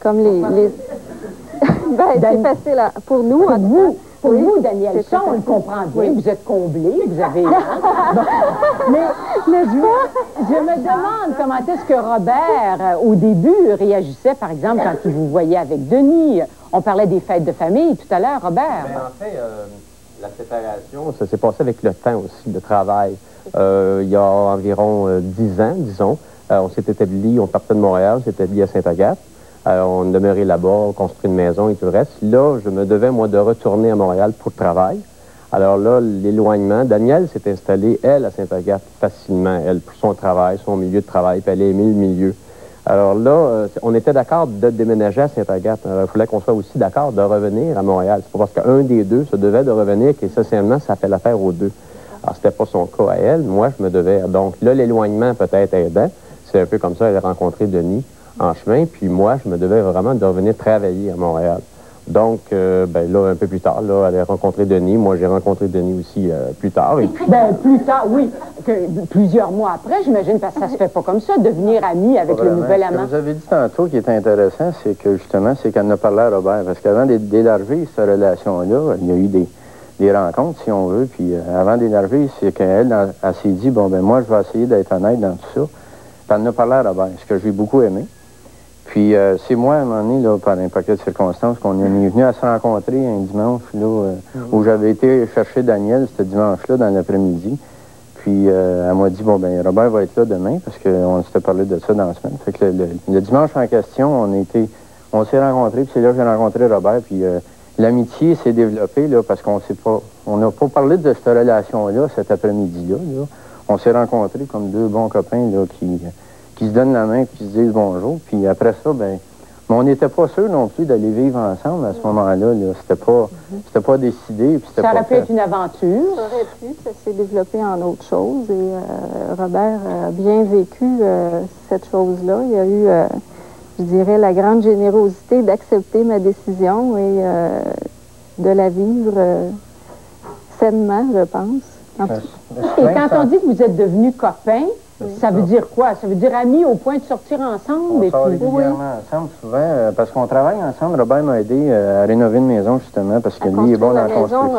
Comme les... ben, c'est facile pour nous. Pour vous, Daniel, ça, on le comprend bien. Oui. Vous êtes comblé, vous avez... Mais je me demande comment est-ce que Robert, au début, réagissait, par exemple, quand il vous voyait avec Denis. On parlait des fêtes de famille tout à l'heure, Robert. Mais en fait, la séparation, ça s'est passé avec le temps aussi, le travail. Il y a environ 10 ans, disons, on s'est établi, on partait de Montréal, on s'est établi à Sainte-Agathe. On demeurait là-bas, on construit une maison et tout le reste. Là, je me devais, moi, de retourner à Montréal pour le travail. Alors là, l'éloignement, Danielle s'est installée, elle, à Sainte-Agathe, facilement, elle, pour son travail, son milieu de travail, puis elle a aimé le milieu. Alors là, on était d'accord de déménager à Sainte-Agathe. Il fallait qu'on soit aussi d'accord de revenir à Montréal. C'est pas parce qu'un des deux se devait de revenir qu'essentiellement, ça fait l'affaire aux deux. Alors, c'était pas son cas à elle. Moi, je me devais. Donc là, l'éloignement peut-être aidant. C'est un peu comme ça, elle a rencontré Denis en chemin, puis moi, je me devais vraiment de revenir travailler à Montréal. Donc, ben là, un peu plus tard, là, elle a rencontré Denis. Moi, j'ai rencontré Denis aussi plus tard. Et puis... Ben, plus tard, oui. Plusieurs mois après, j'imagine, parce que ça se fait pas comme ça, devenir ami avec le nouvel amant. Ce que vous avez dit tantôt qui est intéressant, c'est que, justement, c'est qu'elle en a parlé à Robert. Parce qu'avant d'élargir cette relation-là, il y a eu des rencontres, si on veut. Puis, avant d'élargir, c'est qu'elle elle s'est dit, bon, ben moi, je vais essayer d'être honnête dans tout ça. Puis, elle en a parlé à Robert, ce que j'ai beaucoup aimé. Puis c'est moi, à un moment donné, là, par un paquet de circonstances, qu'on est venu à se rencontrer un dimanche, là, où j'avais été chercher Daniel, ce dimanche-là, dans l'après-midi. Puis elle m'a dit, bon, ben Robert va être là demain, parce qu'on s'était parlé de ça dans la semaine. Fait que le dimanche en question, on s'est rencontrés, puis c'est là que j'ai rencontré Robert, puis l'amitié s'est développée, là, parce on n'a pas parlé de cette relation-là cet après-midi-là. Là. On s'est rencontrés comme deux bons copains, là, qui se donnent la main, puis qui se disent bonjour. Puis après ça, ben, on n'était pas sûr non plus d'aller vivre ensemble à ce moment-là. Là. C'était pas décidé. Puis ça aurait pu être une aventure. Ça aurait pu, ça s'est développé en autre chose. Et Robert a bien vécu cette chose-là. Il a eu, je dirais, la grande générosité d'accepter ma décision et de la vivre sainement, je pense. Et quand on dit que vous êtes devenus copains, ça veut dire quoi? Ça veut dire amis au point de sortir ensemble? On sort régulièrement ensemble, souvent, parce qu'on travaille ensemble. Robert m'a aidé à rénover une maison, justement, parce que lui est bon dans la construction.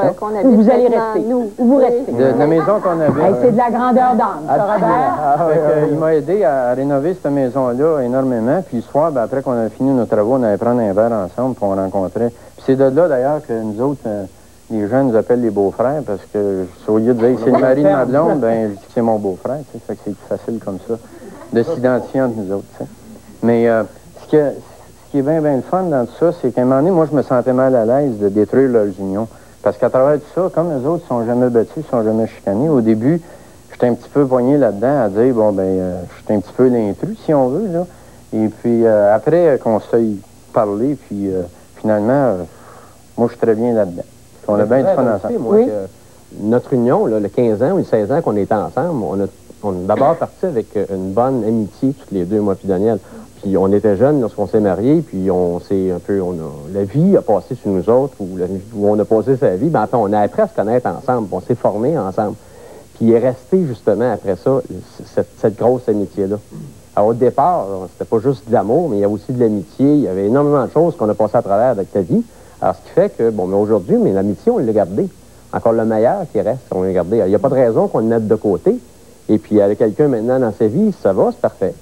Où vous allez rester? Où vous restez? De la maison qu'on avait. C'est de la grandeur d'âme, ça, Robert. Il m'a aidé à rénover cette maison-là énormément. Puis le soir, après qu'on a fini nos travaux, on allait prendre un verre ensemble, puis on rencontrait. Puis c'est de là, d'ailleurs, que nous autres... les gens nous appellent les beaux-frères parce que, au lieu de dire que c'est le mari de ma blonde, ben, je dis que c'est mon beau-frère, tu sais, fait que c'est plus facile comme ça, de s'identifier entre nous autres, tu sais. Mais ce qui est bien le fun dans tout ça, c'est qu'à un moment donné, moi, je me sentais mal à l'aise de détruire leurs unions. Parce qu'à travers tout ça, comme les autres ne sont jamais battus, ne sont jamais chicanés, au début, j'étais un petit peu poigné là-dedans à dire, bon, ben, j'étais un petit peu l'intrus, si on veut, là. Et puis, après qu'on s'est parlé, puis finalement, moi, je suis très bien là-dedans. On a bien du fun ensemble. Moi, notre union, là, le 15 ans ou le 16 ans qu'on était ensemble, on a d'abord parti avec une bonne amitié, toutes les deux, moi puis Daniel. Puis on était jeunes lorsqu'on s'est mariés, puis la vie a passé sur nous autres, où on a passé sa vie, ben, on a appris à se connaître ensemble, on s'est formés ensemble. Puis il est resté justement après ça, cette grosse amitié-là. Alors au départ, c'était pas juste de l'amour, mais il y avait aussi de l'amitié, il y avait énormément de choses qu'on a passées à travers avec ta vie. Alors, ce qui fait que, bon, mais aujourd'hui, l'amitié, on l'a gardée. Encore le meilleur qui reste, on l'a gardé. Il n'y a pas de raison qu'on le mette de côté. Et puis, avec quelqu'un maintenant dans sa vie, ça va, c'est parfait.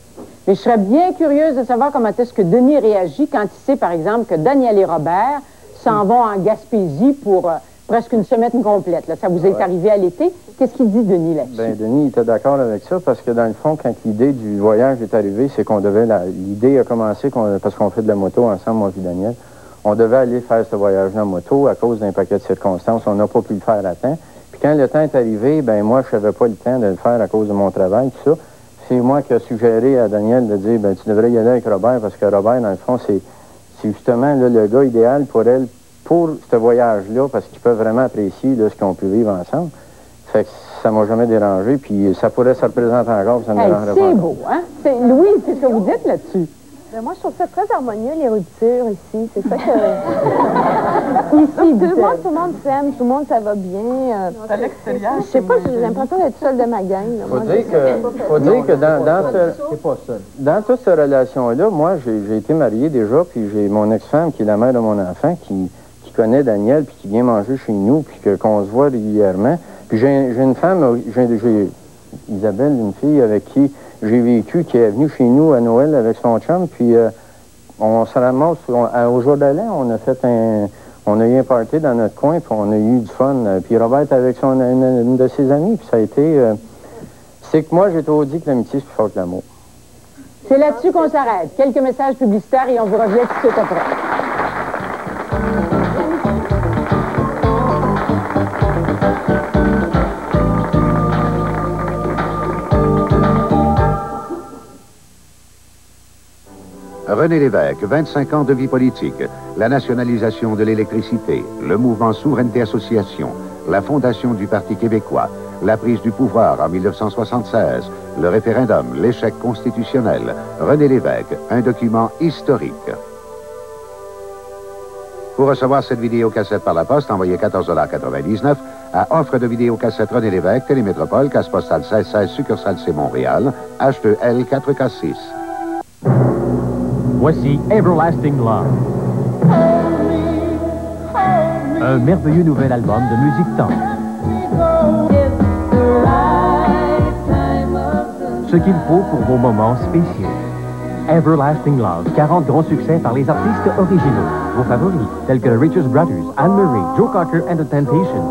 Mais je serais bien curieuse de savoir comment est-ce que Denis réagit quand il sait, par exemple, que Daniel et Robert s'en vont en Gaspésie pour presque une semaine complète. Là. Ça vous est arrivé à l'été. Qu'est-ce qu'il dit, Denis, là-dessus? Bien, Denis était d'accord avec ça parce que, dans le fond, quand l'idée du voyage est arrivée, c'est qu'on devait... L'idée a commencé parce qu'on fait de la moto ensemble, moi et Daniel. On devait aller faire ce voyage-là en moto à cause d'un paquet de circonstances. On n'a pas pu le faire à temps. Puis quand le temps est arrivé, ben moi, je n'avais pas le temps de le faire à cause de mon travail, tout ça. C'est moi qui ai suggéré à Daniel de dire, ben tu devrais y aller avec Robert, parce que Robert, dans le fond, c'est justement là, le gars idéal pour elle, pour ce voyage-là, parce qu'ils peuvent vraiment apprécier là, ce qu'on peut vivre ensemble. Fait que ça m'a jamais dérangé, puis ça pourrait se représenter encore, puis ça me dérangerait pas. C'est beau, hein? Louis, c'est ce que vous dites là-dessus? Ben moi, je trouve ça très harmonieux, les ruptures ici. C'est ça que... ici, tout le monde s'aime, tout le monde, ça va bien. À l'extérieur. Je sais pas, j'ai l'impression d'être seule de ma gang. Faut dire que dans toute cette relation-là, moi, j'ai été marié déjà, puis j'ai mon ex-femme, qui est la mère de mon enfant, qui connaît Daniel, puis qui vient manger chez nous, puis qu'on se voit régulièrement. Puis j'ai une femme, j'ai Isabelle, une fille avec qui j'ai vécu, qui est venue chez nous à Noël avec son chum, puis on se ramasse, au jour d'Alain, on a eu un party dans notre coin, puis on a eu du fun. Puis Robert avec une de ses amies, puis ça a été... c'est que moi, j'ai toujours dit que l'amitié, c'est plus fort que l'amour. C'est là-dessus qu'on s'arrête. Quelques messages publicitaires et on vous revient tout de suite après. René Lévesque, 25 ans de vie politique, la nationalisation de l'électricité, le mouvement Souveraineté Association, la fondation du Parti québécois, la prise du pouvoir en 1976, le référendum, l'échec constitutionnel. René Lévesque, un document historique. Pour recevoir cette vidéocassette par la poste, envoyez 14,99 $ à offre de vidéocassette René Lévesque, Télémétropole, case postale 1616, succursale C Montréal, H2L 4K6. Voici Everlasting Love. Un merveilleux nouvel album de musique tendre. Ce qu'il faut pour vos moments spéciaux. Everlasting Love, 40 grands succès par les artistes originaux. Vos favoris, tels que the Richards Brothers, Anne Murray, Joe Cocker and the Temptations.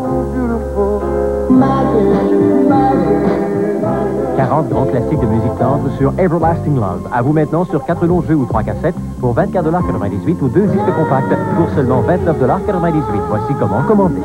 40 grands classiques de musique tendre sur Everlasting Love. À vous maintenant sur 4 longs jeux ou 3 cassettes pour 24,98 $ ou 2 disques compacts pour seulement 29,98 $. Voici comment commander.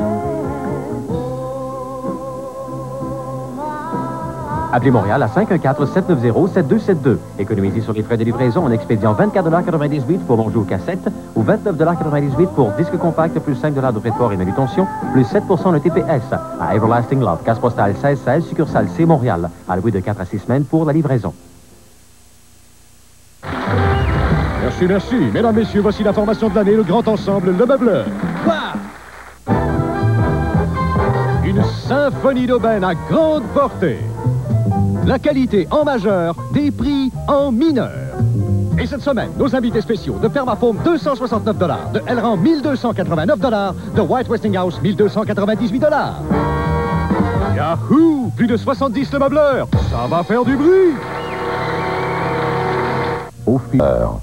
Appelez Montréal à 514-790-7272. Économisez sur les frais de livraison en expédiant 24,98 $ pour longs jeux ou cassettes ou 29,98 $ pour disques compacts plus 5 $ de frais de port et manutention plus 7% de TPS. À Everlasting Love, case postale 1616, succursale C Montréal. À louer de 4 à 6 semaines pour la livraison. Merci, merci. Mesdames, messieurs, voici la formation de l'année, le grand ensemble, le meubleur. Wow! Une symphonie d'aubaine à grande portée. La qualité en majeur, des prix en mineur. Et cette semaine, nos invités spéciaux de Permafoam, $269, de Elran, $1289, de White Westinghouse, $1298. Yahoo! Plus de 70 le meubleur! Ça va faire du bruit! Au fleur.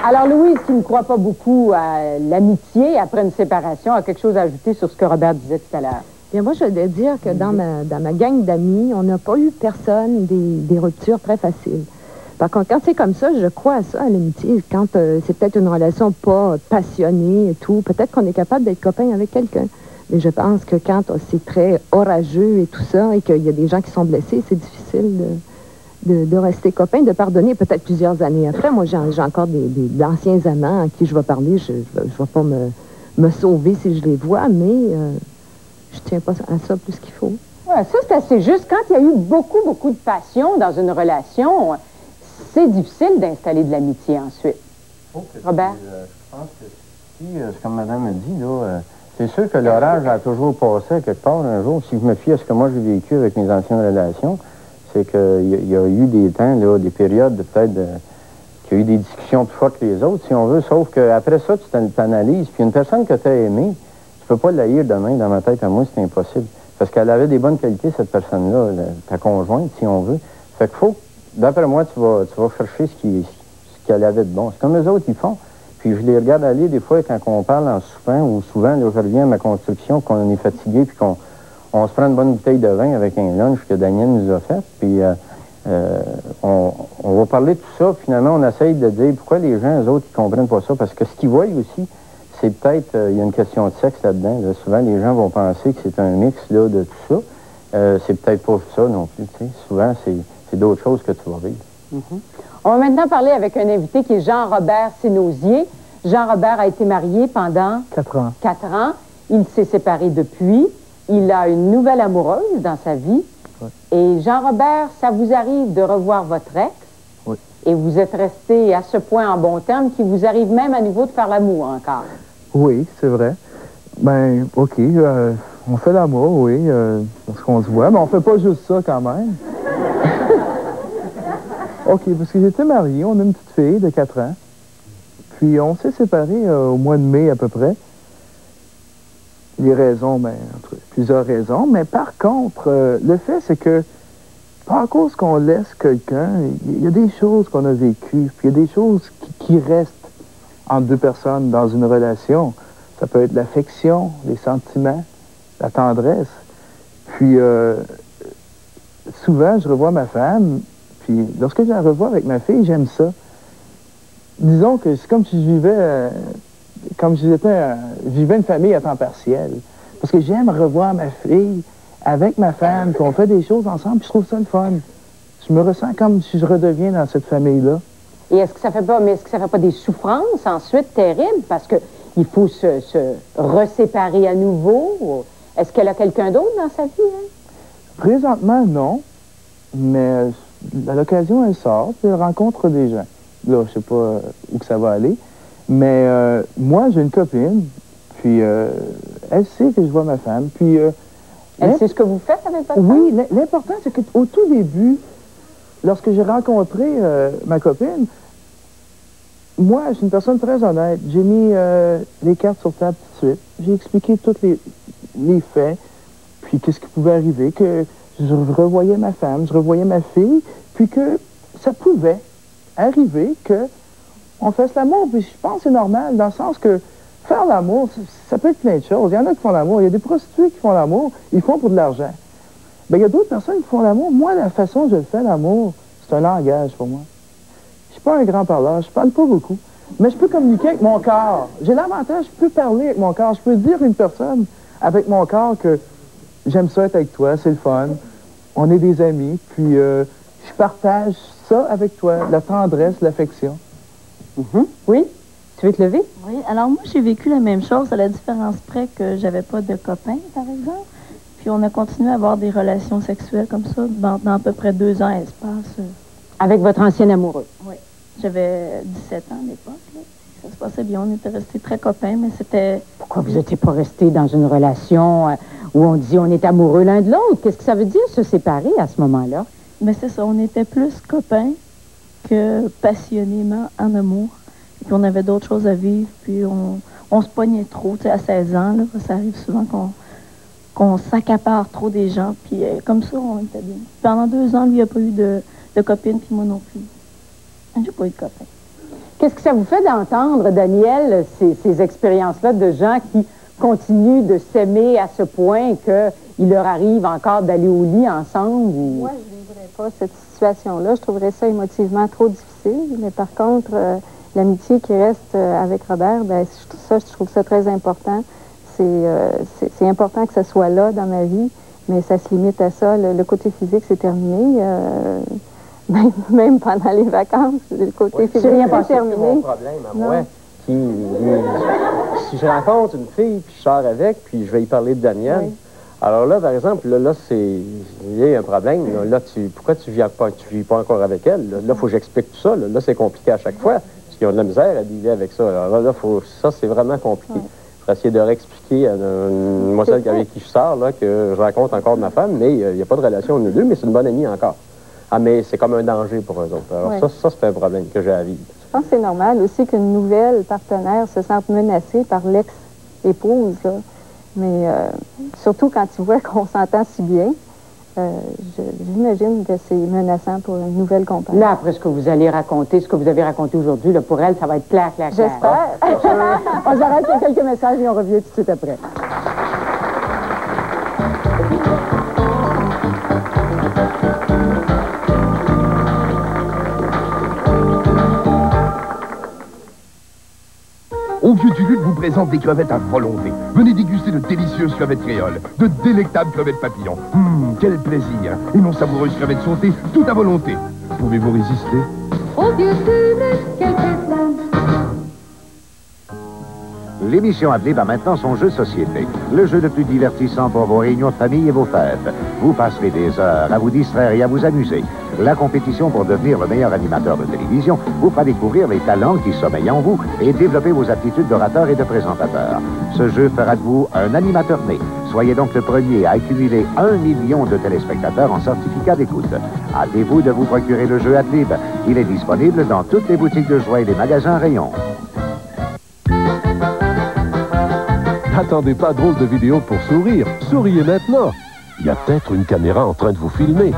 Alors, Louise, qui ne croit pas beaucoup à l'amitié après une séparation, a quelque chose à ajouter sur ce que Robert disait tout à l'heure. Bien, moi, je dois dire que dans ma gang d'amis, on n'a pas eu personne des ruptures très faciles. Par contre, quand c'est comme ça, je crois à ça, à l'amitié. Quand c'est peut-être une relation pas passionnée et tout, peut-être qu'on est capable d'être copain avec quelqu'un. Mais je pense que quand c'est très orageux et tout ça, et qu'il y a des gens qui sont blessés, c'est difficile de rester copain, de pardonner peut-être plusieurs années après. Moi, j'ai encore d'anciens amants à qui je vais parler. Je vais pas me sauver si je les vois, mais je tiens pas à ça plus qu'il faut. Ouais, ça, c'est assez juste. Quand il y a eu beaucoup, beaucoup de passion dans une relation, c'est difficile d'installer de l'amitié ensuite. Robert? Je pense que si, comme madame a dit, là, c'est sûr que l'orage a toujours passé quelque part un jour. Si je me fie à ce que moi j'ai vécu avec mes anciennes relations, c'est qu'il y a eu des temps, là, des périodes peut-être qu'il y a eu des discussions plus fortes que les autres, si on veut, sauf qu'après ça, tu t'analyses. Puis une personne que tu as aimée, tu peux pas l'haïr demain, dans ma tête à moi, c'est impossible. Parce qu'elle avait des bonnes qualités, cette personne-là, ta conjointe, si on veut. Fait qu'il faut, d'après moi, tu vas chercher ce qu'elle avait de bon. C'est comme eux autres, ils font. Puis je les regarde aller des fois quand on parle en soupant, ou souvent, là, je reviens à ma construction, qu'on est fatigué, puis qu'on se prend une bonne bouteille de vin avec un lunch que Daniel nous a fait, puis on va parler de tout ça, puis finalement, on essaye de dire pourquoi les gens, eux autres, ils comprennent pas ça, parce que ce qu'ils voient aussi, c'est peut-être, il y a une question de sexe là-dedans. Là. Souvent, les gens vont penser que c'est un mix là, de tout ça. C'est peut-être pas ça non plus, tu sais. Souvent, c'est d'autres choses que tu vas vivre. Mm-hmm. On va maintenant parler avec un invité qui est Jean-Robert Sénosier. Jean-Robert a été marié pendant 4 ans. 4 ans. Il s'est séparé depuis. Il a une nouvelle amoureuse dans sa vie. Oui. Et Jean-Robert, ça vous arrive de revoir votre ex. Oui. Et vous êtes resté à ce point en bon terme qu'il vous arrive même à nouveau de faire l'amour encore. Oui, c'est vrai. Ben, OK, on fait l'amour, oui, parce qu'on se voit, mais on fait pas juste ça quand même. OK, parce que j'étais marié, on a une petite fille de 4 ans. Puis on s'est séparés au mois de mai à peu près. Les raisons, ben, plusieurs raisons. Mais par contre, le fait, c'est que, pas à cause qu'on laisse quelqu'un, il y a des choses qu'on a vécues, puis il y a des choses qui restent entre deux personnes dans une relation. Ça peut être l'affection, les sentiments, la tendresse. Puis, souvent, je revois ma femme, puis lorsque je la revois avec ma fille, j'aime ça. Disons que c'est comme si je vivais, je vivais une famille à temps partiel. Parce que j'aime revoir ma fille avec ma femme, puis on fait des choses ensemble, puis je trouve ça le fun. Je me ressens comme si je redeviens dans cette famille-là. Et est-ce que ça fait pas des souffrances ensuite terribles? Parce qu'il faut se reséparer à nouveau. Est-ce qu'elle a quelqu'un d'autre dans sa vie? Hein? Présentement, non. Mais à l'occasion, elle sort, puis elle rencontre des gens. Là, je sais pas où que ça va aller. Mais moi, j'ai une copine, puis elle sait que je vois ma femme. Puis elle sait ce que vous faites avec votre femme? Oui, l'important, c'est qu'au tout début, lorsque j'ai rencontré ma copine, moi, je suis une personne très honnête. J'ai mis les cartes sur table tout de suite. J'ai expliqué tous les faits, puis qu'est-ce qui pouvait arriver, que je revoyais ma femme, je revoyais ma fille, puis que ça pouvait arriver qu'on fasse l'amour. Puis je pense que c'est normal, dans le sens que faire l'amour, ça peut être plein de choses. Il y en a qui font l'amour. Il y a des prostituées qui font l'amour, ils font pour de l'argent. Ben, il y a d'autres personnes qui font l'amour. Moi, la façon dont je le fais, l'amour, c'est un langage pour moi. Je suis pas un grand parleur, je parle pas beaucoup. Mais je peux communiquer avec mon corps. J'ai l'avantage, je peux parler avec mon corps. Je peux dire à une personne avec mon corps que j'aime ça être avec toi, c'est le fun. On est des amis, puis je partage ça avec toi, la tendresse, l'affection. Oui? Tu veux te lever? Oui, alors moi, j'ai vécu la même chose, à la différence près que j'avais pas de copains, par exemple. Puis on a continué à avoir des relations sexuelles comme ça dans à peu près 2 ans espace. Avec votre ancien amoureux? Oui. J'avais 17 ans à l'époque. Ça se passait bien, on était restés très copains, mais c'était... Pourquoi vous n'étiez pas restés dans une relation où on dit on est amoureux l'un de l'autre? Qu'est-ce que ça veut dire, se séparer à ce moment-là? Mais c'est ça, on était plus copains que passionnément en amour. Puis on avait d'autres choses à vivre, puis on se pognait trop. Tu sais, à 16 ans, là, ça arrive souvent qu'on s'accapare trop des gens, puis comme ça, on était bien. Pendant 2 ans, lui, il n'y a pas eu de copine, puis moi non plus. J'ai pas eu de copain. Qu'est-ce que ça vous fait d'entendre, Daniel, ces expériences-là de gens qui continuent de s'aimer à ce point qu'il leur arrive encore d'aller au lit ensemble? Ou... Moi, je ne vivrais pas cette situation-là. Je trouverais ça émotivement trop difficile. Mais par contre, l'amitié qui reste avec Robert, ben, je trouve ça très important. C'est important que ça soit là dans ma vie, mais ça se limite à ça. Le côté physique, c'est terminé. Même pendant les vacances, le côté physique, c'est terminé. C'est mon problème à moi. Si je rencontre une fille, puis je sors avec, puis je vais y parler de Daniel, oui. Alors là, par exemple, là il y a un problème. Là, pourquoi tu vis pas encore avec elle? Là, il faut que j'explique tout ça. Là, c'est compliqué à chaque fois, parce qu'ils ont de la misère à vivre avec ça. Alors là, ça, c'est vraiment compliqué. Ouais. Je vais essayer de réexpliquer à une demoiselle avec qui je sors, là, que je rencontre encore ma femme, mais il n'y a pas de relation entre nous deux, mais c'est une bonne amie encore. Ah, mais c'est comme un danger pour eux autres. Alors ça c'est un problème que j'ai à vivre. Je pense que c'est normal aussi qu'une nouvelle partenaire se sente menacée par l'ex-épouse, là. Mais surtout quand tu vois qu'on s'entend si bien, j'imagine que c'est menaçant pour une nouvelle compagne. Là, après ce que vous allez raconter, ce que vous avez raconté aujourd'hui, là, pour elle, ça va être clair. J'espère. On s'arrête pour quelques messages et on revient tout de suite après. Au Vieux du Lutte vous présente des crevettes à volonté. Venez déguster de délicieuses crevettes créoles, de délectables crevettes papillons. Quel plaisir! Et nos savoureuses crevettes sautées, tout à volonté. Pouvez-vous résister? Au Vieux du Lutte, quel plaisir! L'émission Adlib a maintenant son jeu société. Le jeu le plus divertissant pour vos réunions de famille et vos fêtes. Vous passerez des heures à vous distraire et à vous amuser. La compétition pour devenir le meilleur animateur de télévision vous fera découvrir les talents qui sommeillent en vous et développer vos aptitudes d'orateur et de présentateur. Ce jeu fera de vous un animateur né. Soyez donc le premier à accumuler 1 million de téléspectateurs en certificat d'écoute. Hâtez-vous de vous procurer le jeu Adlib. Il est disponible dans toutes les boutiques de jouets et les magasins rayons. N'attendez pas drôle de vidéo pour sourire. Souriez maintenant. Il y a peut-être une caméra en train de vous filmer.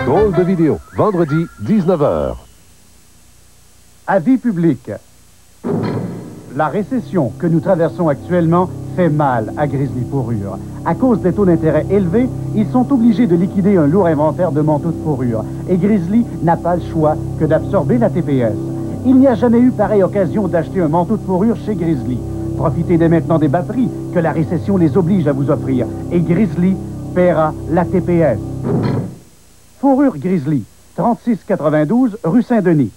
Drôle de vidéo, vendredi, 19h. Avis public. La récession que nous traversons actuellement fait mal à Grizzly Fourrure. À cause des taux d'intérêt élevés, ils sont obligés de liquider un lourd inventaire de manteaux de fourrure. Et Grizzly n'a pas le choix que d'absorber la TPS. Il n'y a jamais eu pareille occasion d'acheter un manteau de fourrure chez Grizzly. Profitez dès maintenant des bas prix que la récession les oblige à vous offrir. Et Grizzly paiera la TPS. Fourrure Grizzly, 3692 rue Saint-Denis.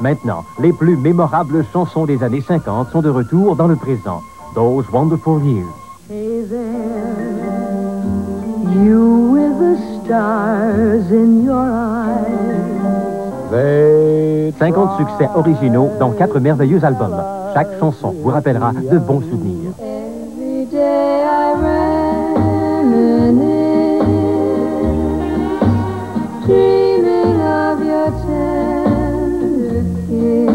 Maintenant, les plus mémorables chansons des années 50 sont de retour dans le présent. Those Wonderful Years. Hey there, you with the stars in your eyes. 50 succès originaux dans 4 merveilleux albums. Chaque chanson vous rappellera de bons souvenirs. Every day I reminisce, dreaming of your tender kiss.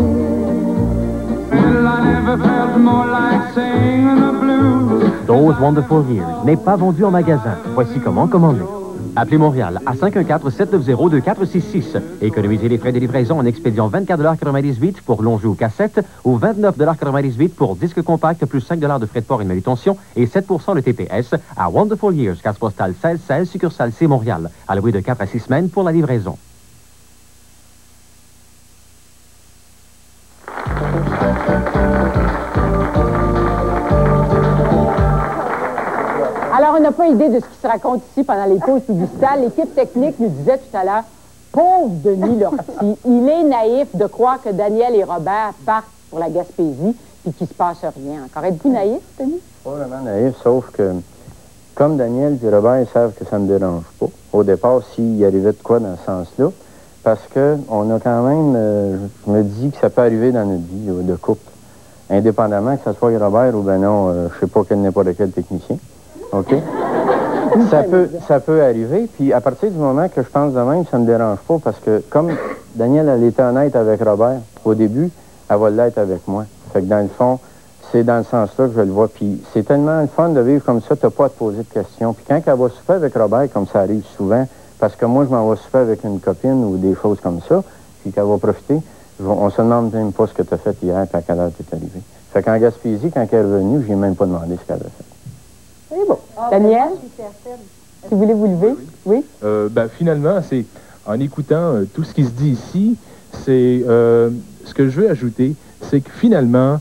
Well, I never felt more like singing the blues. Those Wonderful Years n'est pas vendu en magasin. Voici comment commander. Appelez Montréal à 514-790-2466. Économisez les frais de livraison en expédiant 24,98 $ pour longeau ou cassette ou 29,98 $ pour disque compact plus 5 $ de frais de port et de manutention et 7 % de TPS à Wonderful Years, carte postale 1616, succursale C Montréal. À l'abri de 4 à 6 semaines pour la livraison. Alors, on n'a pas idée de ce qui se raconte ici pendant les pauses publicitaires. L'équipe technique nous disait tout à l'heure, pauvre Denis Lortie, il est naïf de croire que Daniel et Robert partent pour la Gaspésie et qu'il ne se passe rien encore. Êtes-vous naïf, Denis? Pas vraiment naïf, sauf que comme Daniel et Robert, ils savent que ça ne me dérange pas. Au départ, s'il arrivait de quoi dans ce sens-là, parce qu'on a quand même, je me dis que ça peut arriver dans notre vie de couple, indépendamment que ce soit Robert ou ben non, je sais pas n'importe quel technicien, OK? ça peut arriver, puis à partir du moment que je pense de même, ça ne me dérange pas, parce que comme Daniel, elle était honnête avec Robert au début, elle va l'être avec moi. Fait que dans le fond, c'est dans le sens-là que je le vois. Puis c'est tellement le fun de vivre comme ça, t'as pas à te poser de questions. Puis quand elle va souper avec Robert, comme ça arrive souvent, parce que moi, je m'en vais souper avec une copine ou des choses comme ça, puis qu'elle va profiter, on se demande même pas ce que t'as fait hier, puis à quelle heure t'es arrivé. Fait qu'en Gaspésie, quand elle est revenue, j'ai même pas demandé ce qu'elle avait fait. C'est bon. Daniel, si vous voulez vous lever, oui? Finalement, c'est en écoutant tout ce qui se dit ici, c'est ce que je veux ajouter, c'est que finalement,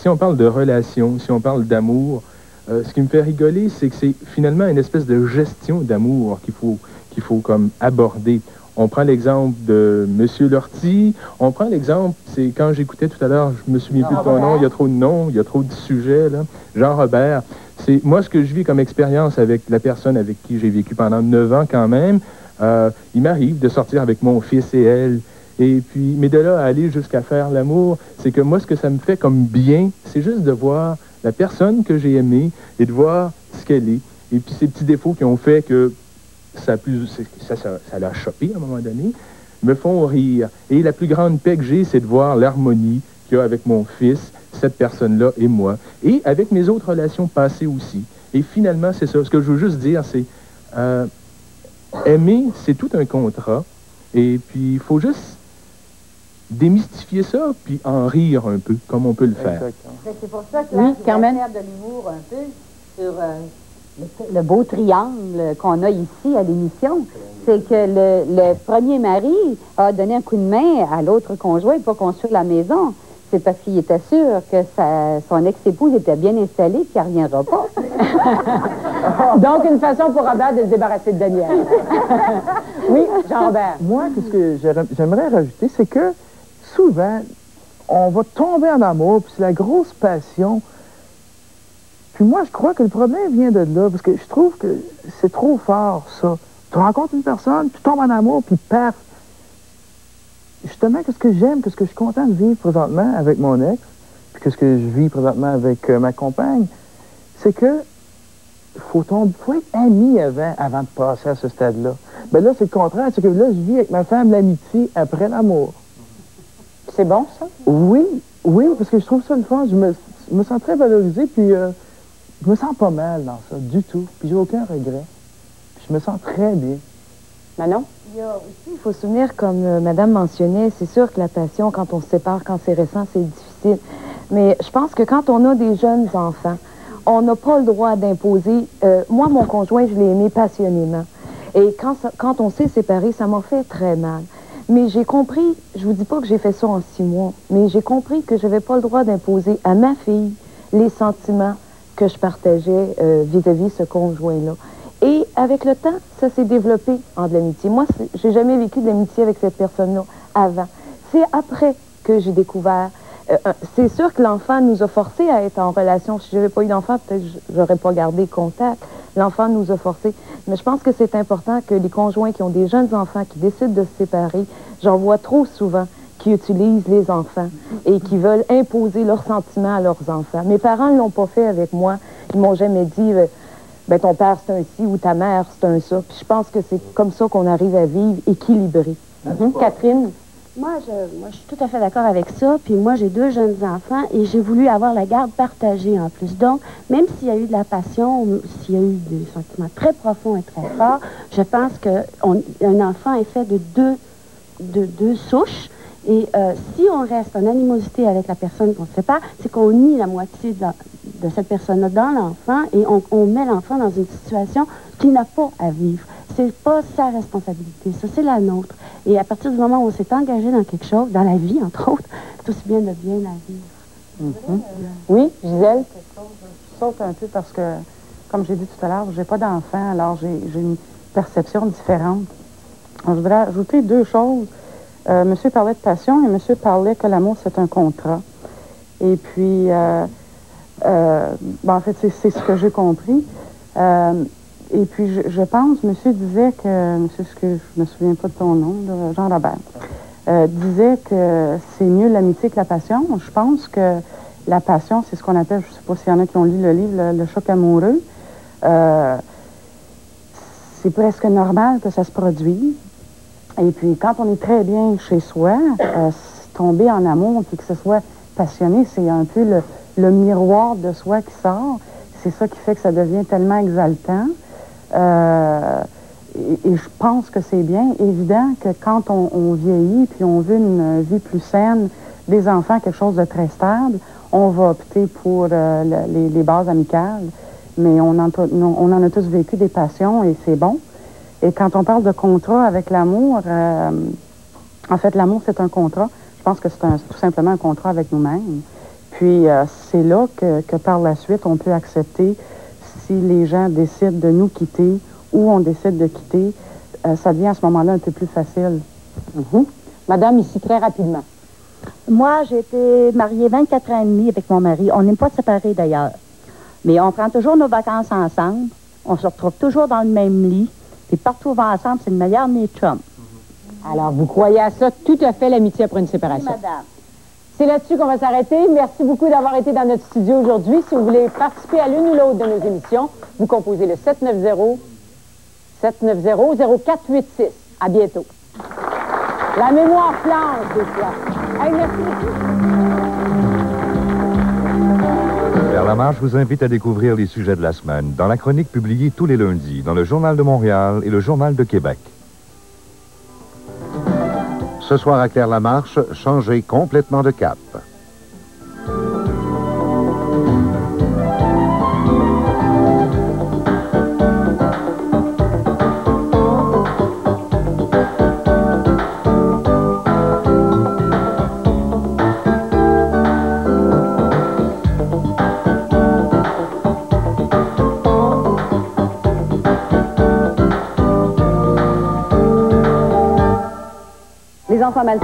si on parle de relation, si on parle d'amour, ce qui me fait rigoler, c'est que c'est finalement une espèce de gestion d'amour qu'il faut comme aborder. On prend l'exemple de M. Lortie, on prend l'exemple, c'est quand j'écoutais tout à l'heure, je me souviens plus de ton nom, il y a trop de noms, il y a trop de sujets, là. Jean-Robert, c'est moi ce que je vis comme expérience avec la personne avec qui j'ai vécu pendant 9 ans quand même, il m'arrive de sortir avec mon fils et elle, et puis, mais de là à aller jusqu'à faire l'amour, c'est que moi, ce que ça me fait comme bien, c'est juste de voir la personne que j'ai aimée et de voir ce qu'elle est. Et puis, ces petits défauts qui ont fait que ça l'a chopé à un moment donné, me font rire. Et la plus grande paix que j'ai, c'est de voir l'harmonie qu'il y a avec mon fils, cette personne-là et moi. Et avec mes autres relations passées aussi. Et finalement, c'est ça. Ce que je veux juste dire, c'est aimer, c'est tout un contrat. Et puis, il faut juste démystifier ça, puis en rire un peu, comme on peut le faire. C'est pour ça que là, je vais faire de l'humour un peu sur le beau triangle qu'on a ici à l'émission. C'est que le premier mari a donné un coup de main à l'autre conjoint pour construire la maison. C'est parce qu'il était sûr que son ex-épouse était bien installée et qu'il ne reviendra pas. Donc, une façon pour Robert de se débarrasser de Daniel. Oui, Jean-Robert. Moi, ce que j'aimerais rajouter, c'est que souvent, on va tomber en amour, puis c'est la grosse passion. Puis moi, je crois que le problème vient de là, parce que je trouve que c'est trop fort, ça. Tu rencontres une personne, tu tombes en amour, puis paf! Justement, qu'est-ce que j'aime, qu'est-ce que je suis content de vivre présentement avec mon ex, puis qu'est-ce que je vis présentement avec ma compagne, c'est que faut être ami avant de passer à ce stade-là. Ben là, c'est le contraire, c'est que là, je vis avec ma femme l'amitié après l'amour. C'est bon, ça? Oui, parce que je trouve ça le fun. Je me sens très valorisé, puis je me sens pas mal dans ça, du tout. Puis j'ai aucun regret. Puis je me sens très bien. Manon? Il faut se souvenir, comme Madame mentionnait, c'est sûr que la passion, quand on se sépare, quand c'est récent, c'est difficile. Mais je pense que quand on a des jeunes enfants, on n'a pas le droit d'imposer. Moi, mon conjoint, je l'ai aimé passionnément. Et quand on s'est séparés, ça m'a fait très mal. Mais j'ai compris, je vous dis pas que j'ai fait ça en 6 mois, mais j'ai compris que je n'avais pas le droit d'imposer à ma fille les sentiments que je partageais vis-à-vis ce conjoint-là. Et avec le temps, ça s'est développé en de l'amitié. Moi, j'ai jamais vécu de l'amitié avec cette personne-là avant. C'est après que j'ai découvert. C'est sûr que l'enfant nous a forcés à être en relation. Si je n'avais pas eu d'enfant, peut-être que j'aurais pas gardé contact. L'enfant nous a forcés. Mais je pense que c'est important que les conjoints qui ont des jeunes enfants, qui décident de se séparer, j'en vois trop souvent qui utilisent les enfants et qui veulent imposer leurs sentiments à leurs enfants. Mes parents ne l'ont pas fait avec moi. Ils m'ont jamais dit... ben ton père c'est un ci ou ta mère c'est un ça. Puis je pense que c'est comme ça qu'on arrive à vivre équilibré. Catherine? Moi, je suis tout à fait d'accord avec ça. Puis moi, j'ai 2 jeunes enfants et j'ai voulu avoir la garde partagée en plus. Donc, même s'il y a eu de la passion, s'il y a eu des sentiments très profonds et très forts, je pense qu'un enfant est fait de deux souches. Et si on reste en animosité avec la personne qu'on se sépare, c'est qu'on nie la moitié de cette personne-là dans l'enfant et on met l'enfant dans une situation qu'il n'a pas à vivre. C'est pas sa responsabilité, ça c'est la nôtre. Et à partir du moment où on s'est engagé dans quelque chose, dans la vie entre autres, c'est aussi bien de bien la vivre. Oui, Gisèle? Je saute un peu parce que, comme j'ai dit tout à l'heure, j'ai pas d'enfant, alors j'ai une perception différente. Alors, je voudrais ajouter 2 choses. Monsieur parlait de passion et monsieur parlait que l'amour, c'est un contrat. Et puis, en fait, c'est ce que j'ai compris. Et puis, je pense, monsieur disait que, monsieur, je me souviens pas de ton nom, Jean Robert, disait que c'est mieux l'amitié que la passion. Je pense que la passion, c'est ce qu'on appelle, je sais pas s'il y en a qui ont lu le livre, le choc amoureux. C'est presque normal que ça se produise. Et puis, quand on est très bien chez soi, tomber en amour, puis que ce soit passionné, c'est un peu le miroir de soi qui sort. C'est ça qui fait que ça devient tellement exaltant. Et je pense que c'est bien évident que quand on vieillit, puis on veut une vie plus saine, des enfants, quelque chose de très stable, on va opter pour les bases amicales. Mais on en a tous vécu des passions et c'est bon. Et quand on parle de contrat avec l'amour, en fait, l'amour, c'est un contrat. Je pense que c'est tout simplement un contrat avec nous-mêmes. Puis, c'est là que par la suite, on peut accepter si les gens décident de nous quitter ou on décide de quitter. Ça devient à ce moment-là un peu plus facile. Madame, ici, très rapidement. Moi, j'ai été mariée 24 ans et demi avec mon mari. On n'est pas séparés, d'ailleurs. Mais on prend toujours nos vacances ensemble. On se retrouve toujours dans le même lit. Puis partout où on va ensemble, c'est le meilleur de mes chums. Alors, vous croyez à ça, tout à fait, l'amitié après une séparation? Oui, madame. C'est là-dessus qu'on va s'arrêter. Merci beaucoup d'avoir été dans notre studio aujourd'hui. Si vous voulez participer à l'une ou l'autre de nos émissions, vous composez le 790-0486. À bientôt. La mémoire flanche, des fois. Hey, merci beaucoup. Pierre Lamarche vous invite à découvrir les sujets de la semaine dans la chronique publiée tous les lundis dans le Journal de Montréal et le Journal de Québec. Ce soir à Claire Lamarche, changez complètement de cap. Les enfants mal